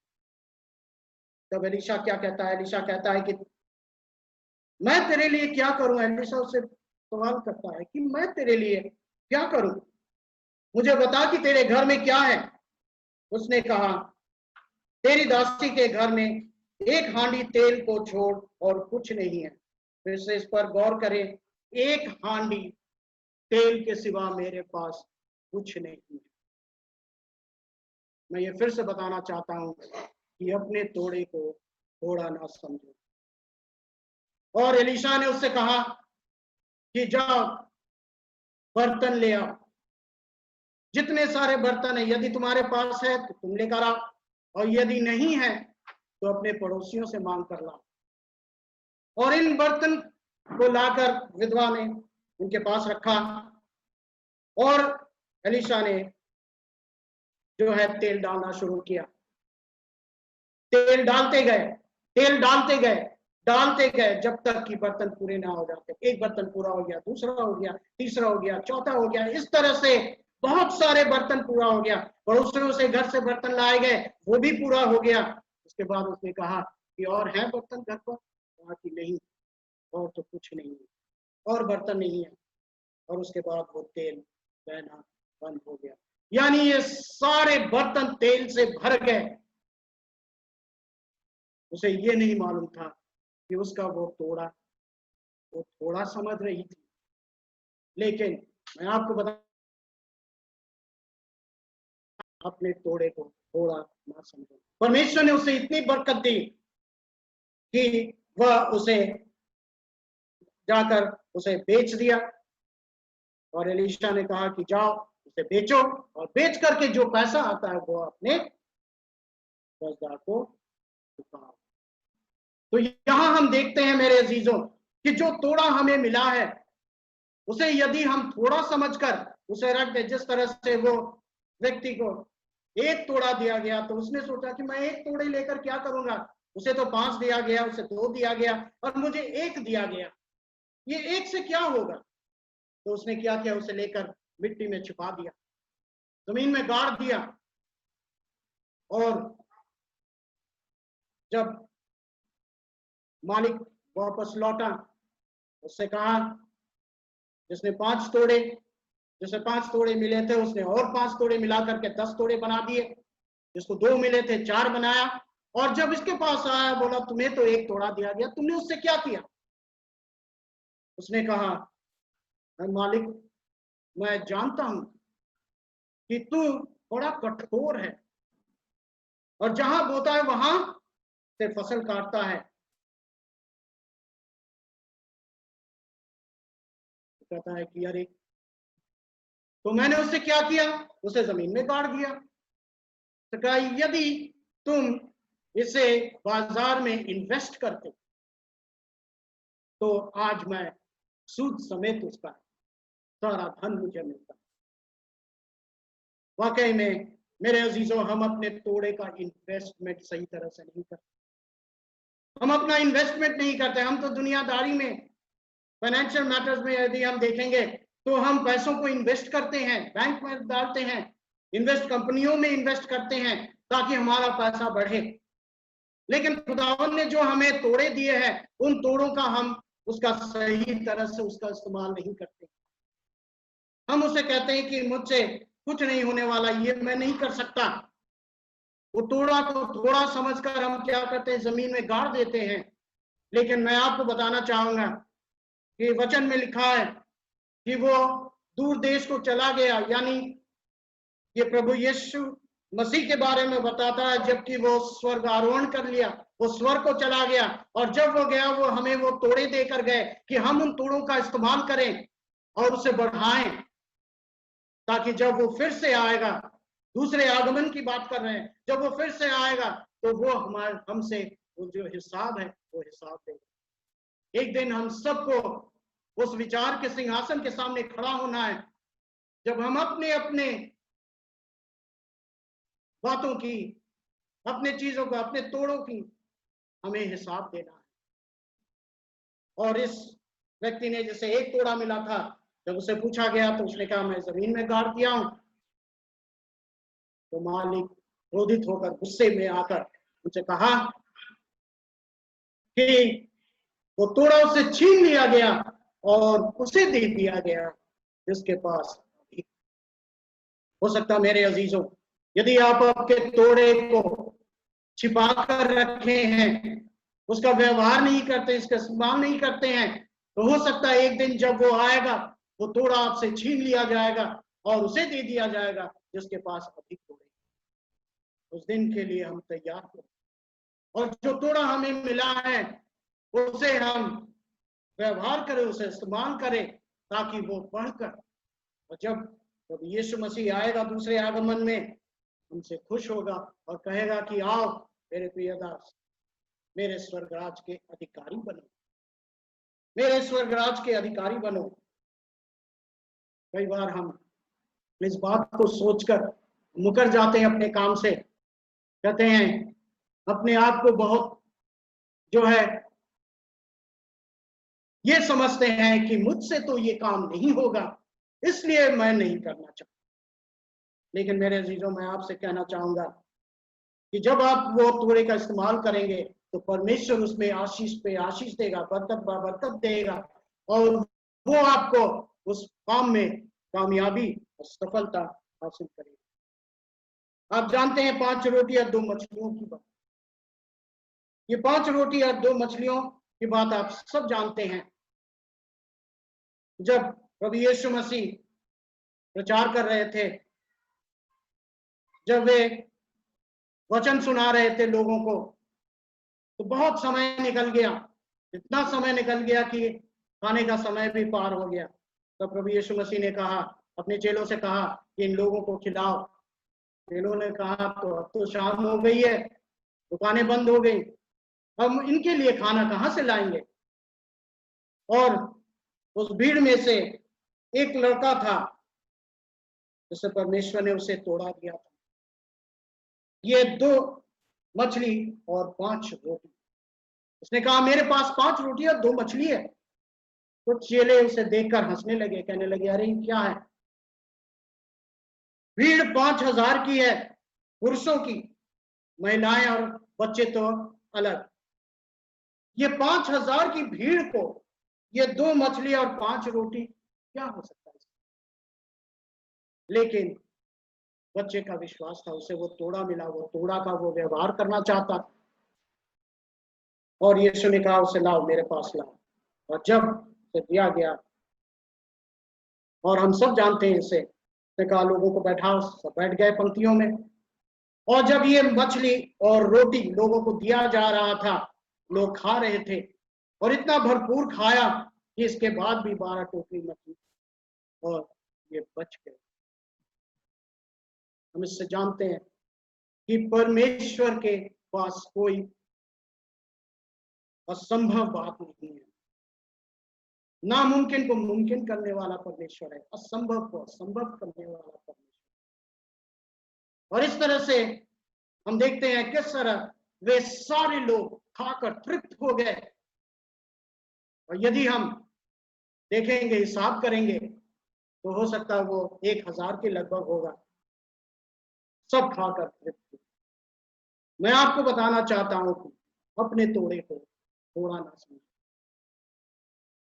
तब एलीशा क्या कहता है? एलीशा कहता है कि मैं तेरे लिए क्या करूं? एलीशा उससे सवाल करता है कि मैं तेरे लिए क्या करूं, मुझे बता कि तेरे घर में क्या है। उसने कहा, तेरी दासी के घर में 1 हांडी तेल को छोड़ और कुछ नहीं है। फिर से इस पर गौर करें, 1 हांडी तेल के सिवा मेरे पास कुछ नहीं है। मैं ये फिर से बताना चाहता हूं कि अपने तोड़े को थोड़ा ना समझो। और एलीशा ने उससे कहा कि जाओ बर्तन ले आओ, जितने सारे बर्तन है, यदि तुम्हारे पास है तो तुम लेकर आओ, और यदि नहीं है तो अपने पड़ोसियों से मांग कर लाओ। और इन बर्तन को लाकर विधवा ने उनके पास रखा, और एलीशा ने जो है तेल डालना शुरू किया। तेल डालते गए, तेल डालते गए, डालते गए जब तक कि बर्तन पूरे ना हो जाते। एक बर्तन पूरा हो गया, दूसरा हो गया, तीसरा हो गया, चौथा हो गया, इस तरह से बहुत सारे बर्तन पूरा हो गया। पड़ोसियों से घर से बर्तन लाए गए, वो भी पूरा हो गया। उसके बाद उसने कहा कि और है बर्तन घर पर? कहा कि नहीं, और तो कुछ नहीं है, और बर्तन नहीं है। और उसके बाद वो तेल बहना बंद हो गया, यानी ये सारे बर्तन तेल से भर गए। उसे ये नहीं मालूम था कि उसका वो थोड़ा समझ रही थी, लेकिन मैं आपको बता, अपने तोड़े को थोड़ा ना समझो। परमेश्वर ने उसे इतनी बरकत दी कि वह उसे जाकर उसे बेच दिया। और एलीशा ने कहा कि जाओ उसे बेचो, और बेच करके जो पैसा आता है वो अपने कर्जदार को चुकाओ। तो यहां हम देखते हैं मेरे अजीजों कि जो तोड़ा हमें मिला है उसे यदि हम थोड़ा समझकर उसे रख दे, जिस तरह से वो व्यक्ति को एक तोड़ा दिया गया तो उसने सोचा कि मैं एक तोड़े लेकर क्या करूंगा, उसे तो 5 दिया गया, उसे 2 दिया गया और मुझे 1 दिया गया, ये 1 से क्या होगा। तो उसने क्या किया, उसे लेकर मिट्टी में छुपा दिया, जमीन में गाड़ दिया। और जब मालिक वापस लौटा, उससे कहा, जिसने 5 तोड़े, जिसे 5 तोड़े मिले थे उसने और 5 तोड़े मिला करके 10 तोड़े बना दिए, जिसको 2 मिले थे 4 बनाया। और जब इसके पास आया, बोला तुम्हें तो 1 तोड़ा दिया गया, तुमने उससे क्या किया? उसने कहा, मालिक मैं जानता हूं कि तू बड़ा कठोर है और जहां बोता है वहां से फसल काटता है। कहता है कि अरे, तो मैंने उससे क्या किया, उसे जमीन में गाड़ दिया। तो कहा यदि तुम इसे बाजार में इन्वेस्ट करते तो आज मैं सूद समेत उसका सारा धन मुझे मिलता। वाकई में मेरे अजीजों, हम अपने तोड़े का इन्वेस्टमेंट सही तरह से नहीं करते। हम अपना इन्वेस्टमेंट नहीं करते। हम तो दुनियादारी में, फाइनेंशियल मैटर्स में यदि हम देखेंगे तो हम पैसों को इन्वेस्ट करते हैं, बैंक में डालते हैं, इन्वेस्ट कंपनियों में इन्वेस्ट करते हैं ताकि हमारा पैसा बढ़े। लेकिन खुदावन ने जो हमें तोड़े दिए हैं, उन तोड़ों का हम उसका सही तरह से उसका इस्तेमाल नहीं करते। हम उसे कहते हैं कि मुझसे कुछ नहीं होने वाला, ये मैं नहीं कर सकता। वो तोड़ा को थोड़ा समझकर हम क्या करते हैं, जमीन में गाड़ देते हैं। लेकिन मैं आपको बताना चाहूंगा कि वचन में लिखा है कि वो दूर देश को चला गया, यानी ये प्रभु यीशु मसीह के बारे में बताता है। जबकि वो स्वर्ग आरोहण कर लिया, वो स्वर्ग को चला गया, और जब वो गया वो हमें वो तोड़े देकर गए कि हम उन तोड़ों का इस्तेमाल करें और उसे बढ़ाएं, ताकि जब वो फिर से आएगा, दूसरे आगमन की बात कर रहे हैं, जब वो फिर से आएगा तो वो हमारे हमसे वो जो हिसाब है वो हिसाब देगा। एक दिन हम सबको उस विचार के सिंहासन के सामने खड़ा होना है, जब हम अपने अपने बातों की, अपने चीजों का, अपने तोड़ों की हमें हिसाब देना है। और इस व्यक्ति ने, जैसे 1 तोड़ा मिला था, जब उसे पूछा गया तो उसने कहा मैं जमीन में गाड़ दिया हूं। तो मालिक क्रोधित होकर गुस्से में आकर उनसे कहा कि वो तोड़ा उससे छीन लिया गया और उसे दे दिया गया जिसके पास। हो सकता मेरे अजीजों, यदि आप आपके तोड़े को छिपा कर रखे हैं, उसका व्यवहार नहीं करते, इसका इस्तेमाल नहीं करते हैं, तो हो सकता है एक दिन जब वो आएगा वो तोड़ा आपसे छीन लिया जाएगा और उसे दे दिया जाएगा जिसके पास अधिक तोड़े। उस दिन के लिए हम तैयार हो, और जो तोड़ा हमें मिला है उसे हम व्यवहार करें, उसे इस्तेमाल करें, ताकि वो बढ़कर, और जब यीशु मसीह आएगा दूसरे आगमन में, हमसे खुश होगा और कहेगा कि आओ मेरे प्रिय दास, मेरे स्वर्गराज के अधिकारी बनो, मेरे स्वर्गराज के अधिकारी बनो। कई बार हम इस बात को सोचकर मुकर जाते हैं अपने काम से, कहते हैं अपने आप को बहुत जो है ये समझते हैं कि मुझसे तो ये काम नहीं होगा, इसलिए मैं नहीं करना चाहता। लेकिन मेरे अजीजों, मैं आपसे कहना चाहूंगा कि जब आप वो तोड़े का इस्तेमाल करेंगे तो परमेश्वर उसमें आशीष पे आशीष देगा, बरकत ब बरकत देगा, और वो आपको उस काम में कामयाबी और सफलता हासिल करेगा। आप जानते हैं 5 रोटी और 2 मछलियों की बात। ये 5 रोटी और 2 मछलियों की बात आप सब जानते हैं। जब प्रभु यीशु मसीह प्रचार कर रहे थे, जब वे वचन सुना रहे थे लोगों को, तो बहुत समय निकल गया, इतना समय निकल गया कि खाने का समय भी पार हो गया। तो प्रभु यीशु मसीह ने कहा, अपने चेलों से कहा कि इन लोगों को खिलाओ। चेलों ने कहा, तो अब तो शाम हो गई है, दुकानें बंद हो गई, हम इनके लिए खाना कहाँ से लाएंगे। और उस भीड़ में से एक लड़का था जिसे परमेश्वर ने उसे तोड़ा दिया था। ये 2 मछली और 5 रोटी। उसने कहा, मेरे पास 5 रोटी और 2 मछली है। तो चेले उसे देखकर हंसने लगे, कहने लगे, अरे क्या है, भीड़ 5000 की है, पुरुषों की, महिलाएं और बच्चे तो अलग। ये 5000 की भीड़ को ये 2 मछली और 5 रोटी क्या हो सकता है। लेकिन बच्चे का विश्वास था, उसे वो तोड़ा मिला, वो तोड़ा का वो व्यवहार करना चाहता। और यीशु ने कहा, उसे लाओ, मेरे पास लाओ। और जब उसे दिया गया, और हम सब जानते हैं इसे, कहा लोगों को बैठाओ, सब बैठ गए पंक्तियों में। और जब ये मछली और रोटी लोगों को दिया जा रहा था, लोग खा रहे थे, और इतना भरपूर खाया कि इसके बाद भी 12 टोकरी मछली और ये बच गए। हम इससे जानते हैं कि परमेश्वर के पास कोई असंभव बात नहीं है। नामुमकिन को मुमकिन करने वाला परमेश्वर है, असंभव को संभव करने वाला परमेश्वर। और इस तरह से हम देखते हैं किस तरह वे सारे लोग खाकर तृप्त हो गए। और यदि हम देखेंगे, हिसाब करेंगे, तो हो सकता है वो 1000 के लगभग होगा, सब खाकर तृप्त। मैं आपको बताना चाहता हूं कि अपने तोड़े को थोड़ा ना समझें।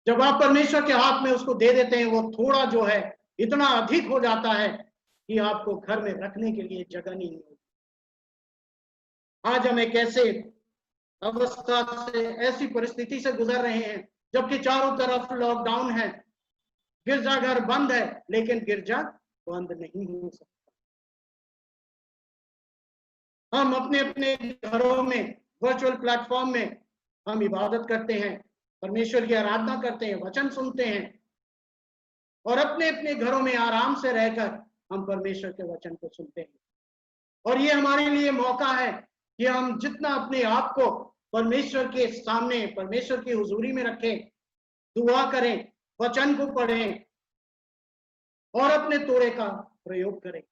जब आप परमेश्वर के हाथ में उसको दे देते हैं, वो थोड़ा जो है इतना अधिक हो जाता है कि आपको घर में रखने के लिए जगह नहीं होती। आज हम एक ऐसे अवस्था से, ऐसी परिस्थिति से गुजर रहे हैं, जबकि चारों तरफ लॉकडाउन है, गिरजाघर बंद है, लेकिन गिरजा बंद नहीं हो सकता। हम अपने अपने घरों में, वर्चुअल प्लेटफॉर्म में हम इबादत करते हैं, परमेश्वर की आराधना करते हैं, वचन सुनते हैं, और अपने अपने घरों में आराम से रहकर हम परमेश्वर के वचन को सुनते हैं। और ये हमारे लिए मौका है कि हम जितना अपने आप को परमेश्वर के सामने, परमेश्वर की हुजूरी में रखें, दुआ करें, वचन को पढ़ें, और अपने तोड़े का प्रयोग करें,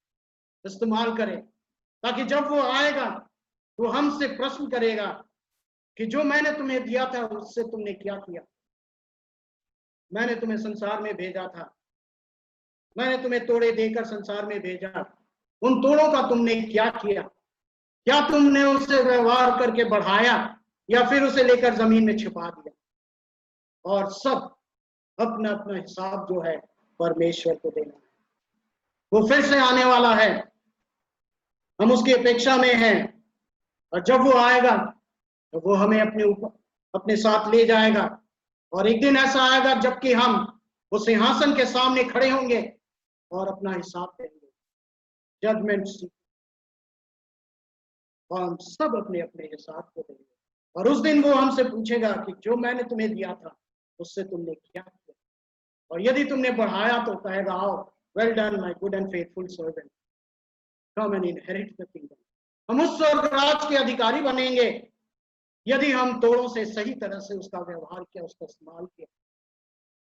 इस्तेमाल करें, ताकि जब वो आएगा वो हमसे प्रश्न करेगा कि जो मैंने तुम्हें दिया था उससे तुमने क्या किया। मैंने तुम्हें संसार में भेजा था, मैंने तुम्हें तोड़े देकर संसार में भेजा, उन तोड़ों का तुमने क्या किया। क्या तुमने उससे व्यवहार करके बढ़ाया, या फिर उसे लेकर जमीन में छिपा दिया। और सब अपना अपना हिसाब जो है परमेश्वर को देना है। वो फिर से आने वाला है, हम उसकी अपेक्षा में हैं, और जब वो आएगा तो वो हमें अपने साथ ले जाएगा। और एक दिन ऐसा आएगा जबकि हम उस सिंहासन के सामने खड़े होंगे और अपना हिसाब देंगे, जजमेंट सीट, और हम सब अपने अपने हिसाब को देंगे। और उस दिन वो हमसे पूछेगा कि जो मैंने तुम्हें दिया था उससे तुमने क्या किया। और यदि तुमने बढ़ाया तो कहेगा, आओ, well done my good and faithful servant, come and inherit the kingdom. हम उस स्वर्ग राज के अधिकारी बनेंगे यदि हम तोड़ों से सही तरह से उसका व्यवहार किया, उसका इस्तेमाल किया।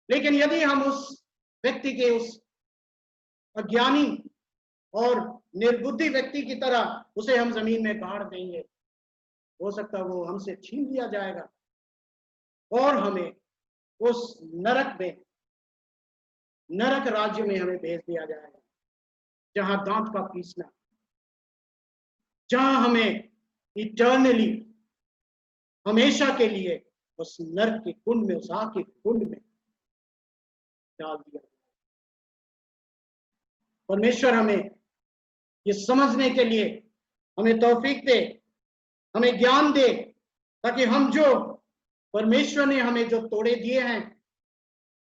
लेकिन यदि हम उस व्यक्ति के, उस अज्ञानी और निर्बुद्धि व्यक्ति की तरह उसे हम जमीन में गाड़ देंगे, हो सकता है वो हमसे छीन लिया जाएगा और हमें उस नरक में, नरक राज्य में हमें भेज दिया जाएगा, जहां दांत का पीसना, जहां हमें इटर्नली, हमेशा के लिए उस नरक के कुंड में, उस आग के कुंड में डाल दिया। परमेश्वर हमें ये समझने के लिए हमें तौफीक दे, हमें ज्ञान दे, ताकि हम जो परमेश्वर ने हमें जो तोड़े दिए हैं,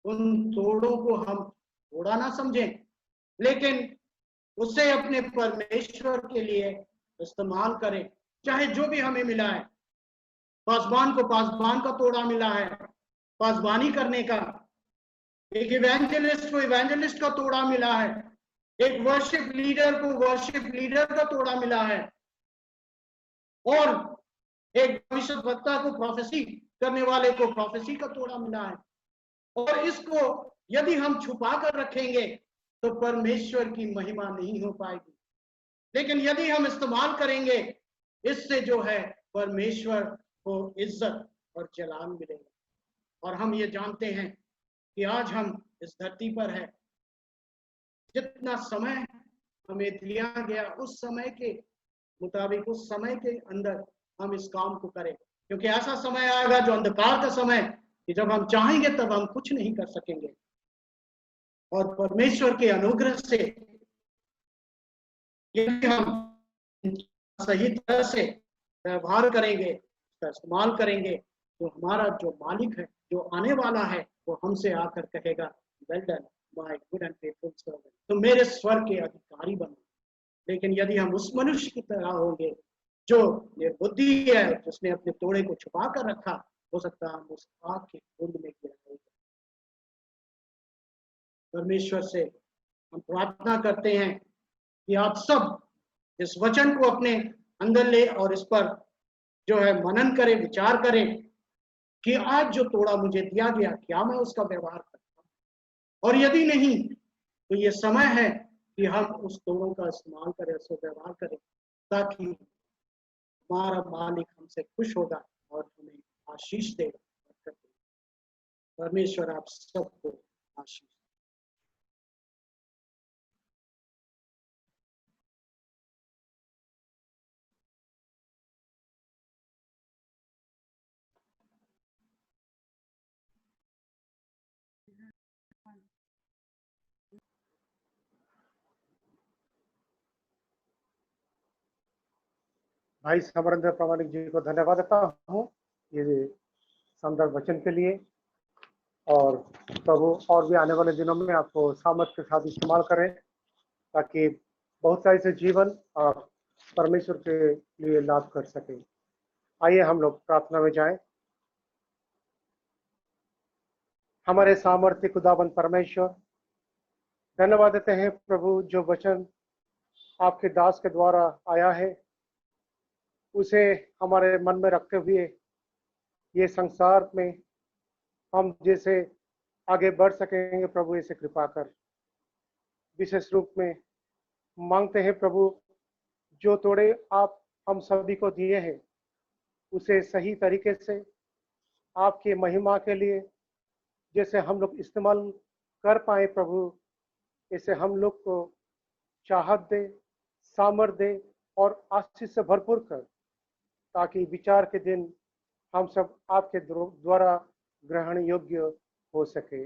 उन तोड़ों को हम तोड़ा ना समझें, लेकिन उसे अपने परमेश्वर के लिए इस्तेमाल करें। चाहे जो भी हमें मिला है, पासबान को पासबान का तोड़ा मिला है, पासबानी करने का, एक इवेंजलिस्ट को इवेंजलिस्ट का तोड़ा मिला है, एक वर्शिप लीडर को वर्शिप लीडर का तोड़ा मिला है, और एक भविष्यवक्ता को प्रोफेसी करने वाले को प्रोफेसी का तोड़ा मिला है। और इसको यदि हम छुपा कर रखेंगे तो परमेश्वर की महिमा नहीं हो पाएगी, लेकिन यदि हम इस्तेमाल करेंगे, इससे जो है परमेश्वर को इज्जत और जलाल मिलेगा। और हम ये जानते हैं कि आज हम इस धरती पर है, जितना समय हमें दिया गया उस समय के मुताबिक, उस समय के अंदर हम इस काम को करें, क्योंकि ऐसा समय आएगा जो अंधकार का समय, कि जब हम चाहेंगे तब हम कुछ नहीं कर सकेंगे। और परमेश्वर के अनुग्रह से यदि हम सही तरह से व्यवहार करेंगे, उसका इस्तेमाल करेंगे, तो हमारा जो मालिक है, जो आने वाला है, वो हमसे आकर कहेगा, well done my good and faithful servant, तो मेरे स्वर्ग के अधिकारी बनो। लेकिन यदि हम उस मनुष्य की तरह होंगे जो निर्बुद्धि है, जिसने अपने तोड़े को छुपा कर रखा, हो सकता है हम उस आग के कुंड में गिराए। परमेश्वर से हम प्रार्थना करते हैं कि आप सब इस वचन को अपने अंदर ले और इस पर जो है मनन करें, विचार करें कि आज जो तोड़ा मुझे दिया गया, क्या मैं उसका व्यवहार करता हूं, और यदि नहीं तो ये समय है कि हम उस तोड़ों का इस्तेमाल करें, उसका व्यवहार करें, ताकि हमारा मालिक हमसे खुश होगा और हमें आशीष देगा। परमेश्वर आप सबको आशीष। भाई समरेंद्र प्रामाणिक जी को धन्यवाद देता हूँ ये सुंदर वचन के लिए, और प्रभु और भी आने वाले दिनों में आपको सामर्थ के साथ इस्तेमाल करें, ताकि बहुत सारे से जीवन आप परमेश्वर के लिए लाभ कर सकें। आइए हम लोग प्रार्थना में जाएं। हमारे सामर्थ्य खुदाबंद परमेश्वर, धन्यवाद देते हैं प्रभु, जो वचन आपके दास के द्वारा आया है उसे हमारे मन में रखते हुए ये संसार में हम जैसे आगे बढ़ सकेंगे प्रभु, इसे कृपा कर। विशेष रूप में मांगते हैं प्रभु, जो तोड़े आप हम सभी को दिए हैं उसे सही तरीके से आपकी महिमा के लिए जैसे हम लोग इस्तेमाल कर पाए प्रभु, इसे हम लोग को चाहत दे, सामर्थ दे और आशीष से भरपूर कर, ताकि विचार के दिन हम सब आपके द्वारा ग्रहण योग्य हो सके।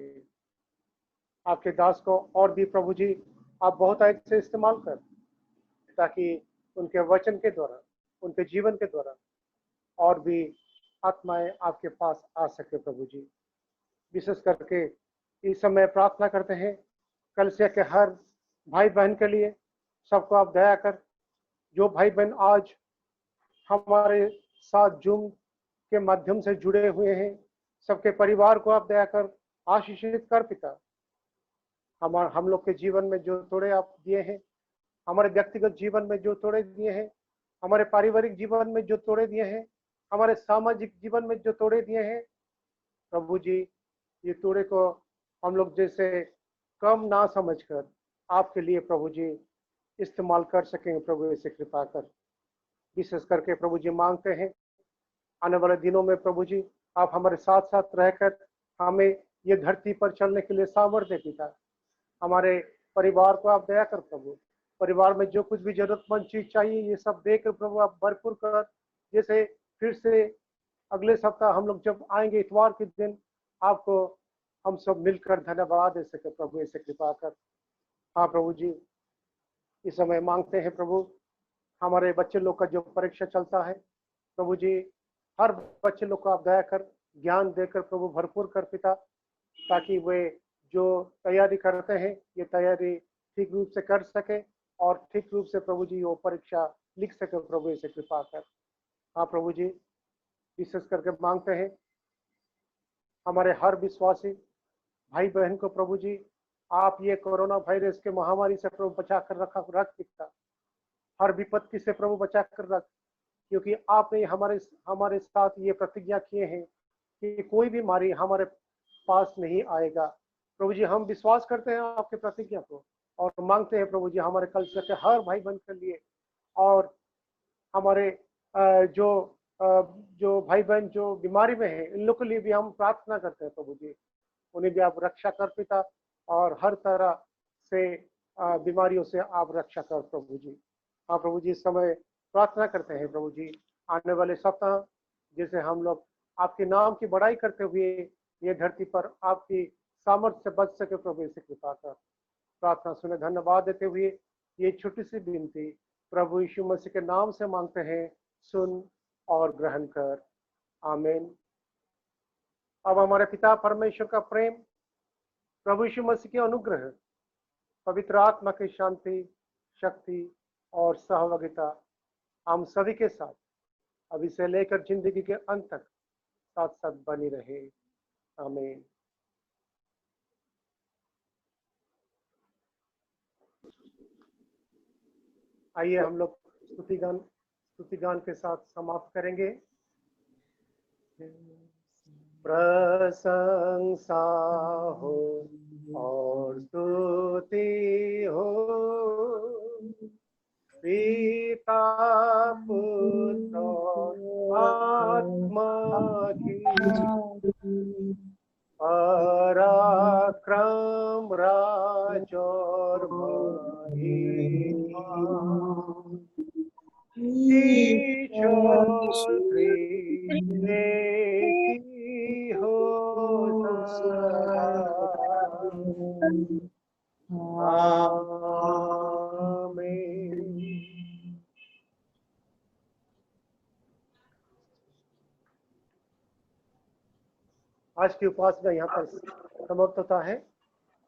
आपके दास को और भी प्रभु जी आप बहुत अच्छे से इस्तेमाल कर, ताकि उनके वचन के द्वारा, उनके जीवन के द्वारा और भी आत्माएं आपके पास आ सके प्रभु जी। विशेष करके इस समय प्रार्थना करते हैं कलीसिया के हर भाई बहन के लिए, सबको आप दया कर। जो भाई बहन आज हमारे साथ जूम के माध्यम से जुड़े हुए हैं, सबके परिवार को आप दया कर, आशीषित कर पिता। हम लोग के जीवन में जो तोड़े आप दिए हैं, हमारे व्यक्तिगत जीवन में जो तोड़े दिए हैं, हमारे पारिवारिक जीवन में जो तोड़े दिए हैं, हमारे सामाजिक जीवन में जो तोड़े दिए हैं प्रभु जी, ये तोड़े को हम लोग जैसे कम ना समझकर आपके लिए प्रभु जी इस्तेमाल कर सकेंगे प्रभु, इसे कृपा कर। विशेष करके प्रभु जी मांगते हैं आने वाले दिनों में प्रभु जी आप हमारे साथ साथ रहकर हमें ये धरती पर चलने के लिए सामर्थ्य पिता। हमारे परिवार को आप दया कर प्रभु, परिवार में जो कुछ भी जरूरतमंद चीज चाहिए ये सब देकर प्रभु आप भरपूर कर। जैसे फिर से अगले सप्ताह हम लोग जब आएंगे इतवार के दिन, आपको हम सब मिलकर धन्यवाद दे सके प्रभु, ऐसे कृपा कर। हाँ प्रभु जी, इस समय मांगते हैं प्रभु, हमारे बच्चे लोग का जो परीक्षा चलता है प्रभु जी, हर बच्चे लोग को आप दया कर, ज्ञान देकर प्रभु भरपूर कर पिता, ताकि वे जो तैयारी करते हैं ये तैयारी ठीक रूप से कर सके और ठीक रूप से प्रभु जी वो परीक्षा लिख सके प्रभु, ऐसे कृपा कर। हाँ प्रभु जी, विशेष करके मांगते हैं हमारे हर विश्वासी भाई बहन को प्रभु जी, आप ये कोरोना वायरस के महामारी से प्रभु बचा कर रख पिता, हर विपत्ति से प्रभु बचा कर रख, क्योंकि आपने हमारे साथ ये प्रतिज्ञा किए हैं कि कोई भी बीमारी हमारे पास नहीं आएगा। प्रभु जी हम विश्वास करते हैं आपके प्रतिज्ञा को और मांगते हैं प्रभु जी हमारे कल्चर के हर भाई बहन के लिए, और हमारे जो भाई बहन जो बीमारी में है इन लोग के लिए भी हम प्रार्थना करते हैं प्रभु जी, उन्हें भी आप रक्षा कर पिता, और हर तरह से बीमारियों से आप रक्षा कर प्रभु जी। हाँ प्रभु जी, इस समय प्रार्थना करते हैं प्रभु जी, आने वाले सप्ताह जैसे हम लोग आपके नाम की बड़ाई करते हुए ये धरती पर आपकी सामर्थ्य से बच सके प्रभु, इसे कृपा कर। प्रार्थना सुने धन्यवाद देते हुए ये छोटी सी विनती प्रभु यीशु मसीह के नाम से मांगते हैं, सुन और ग्रहण कर, आमीन। अब हमारे पिता परमेश्वर का प्रेम, प्रभु यीशु मसीह के अनुग्रह, पवित्र आत्मा की शांति, शक्ति और सहभागिता हम सभी के साथ अभी से लेकर जिंदगी के अंत तक साथ साथ बनी रहे, आमीन। आइए हम लोग स्तुति गान के साथ समाप्त करेंगे। प्रशंसा हो और स्तुति हो पिता पुत्र आत्मा की, पराक्रम राज और महिमा ईश्वर की हो सदा। आमीन। आज की उपासना यहाँ पर समाप्त होता है।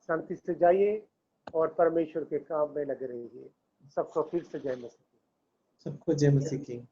शांति से जाइए और परमेश्वर के काम में लगे रहिए। सबको फिर से जय मसीह। सबको जय मसीह की।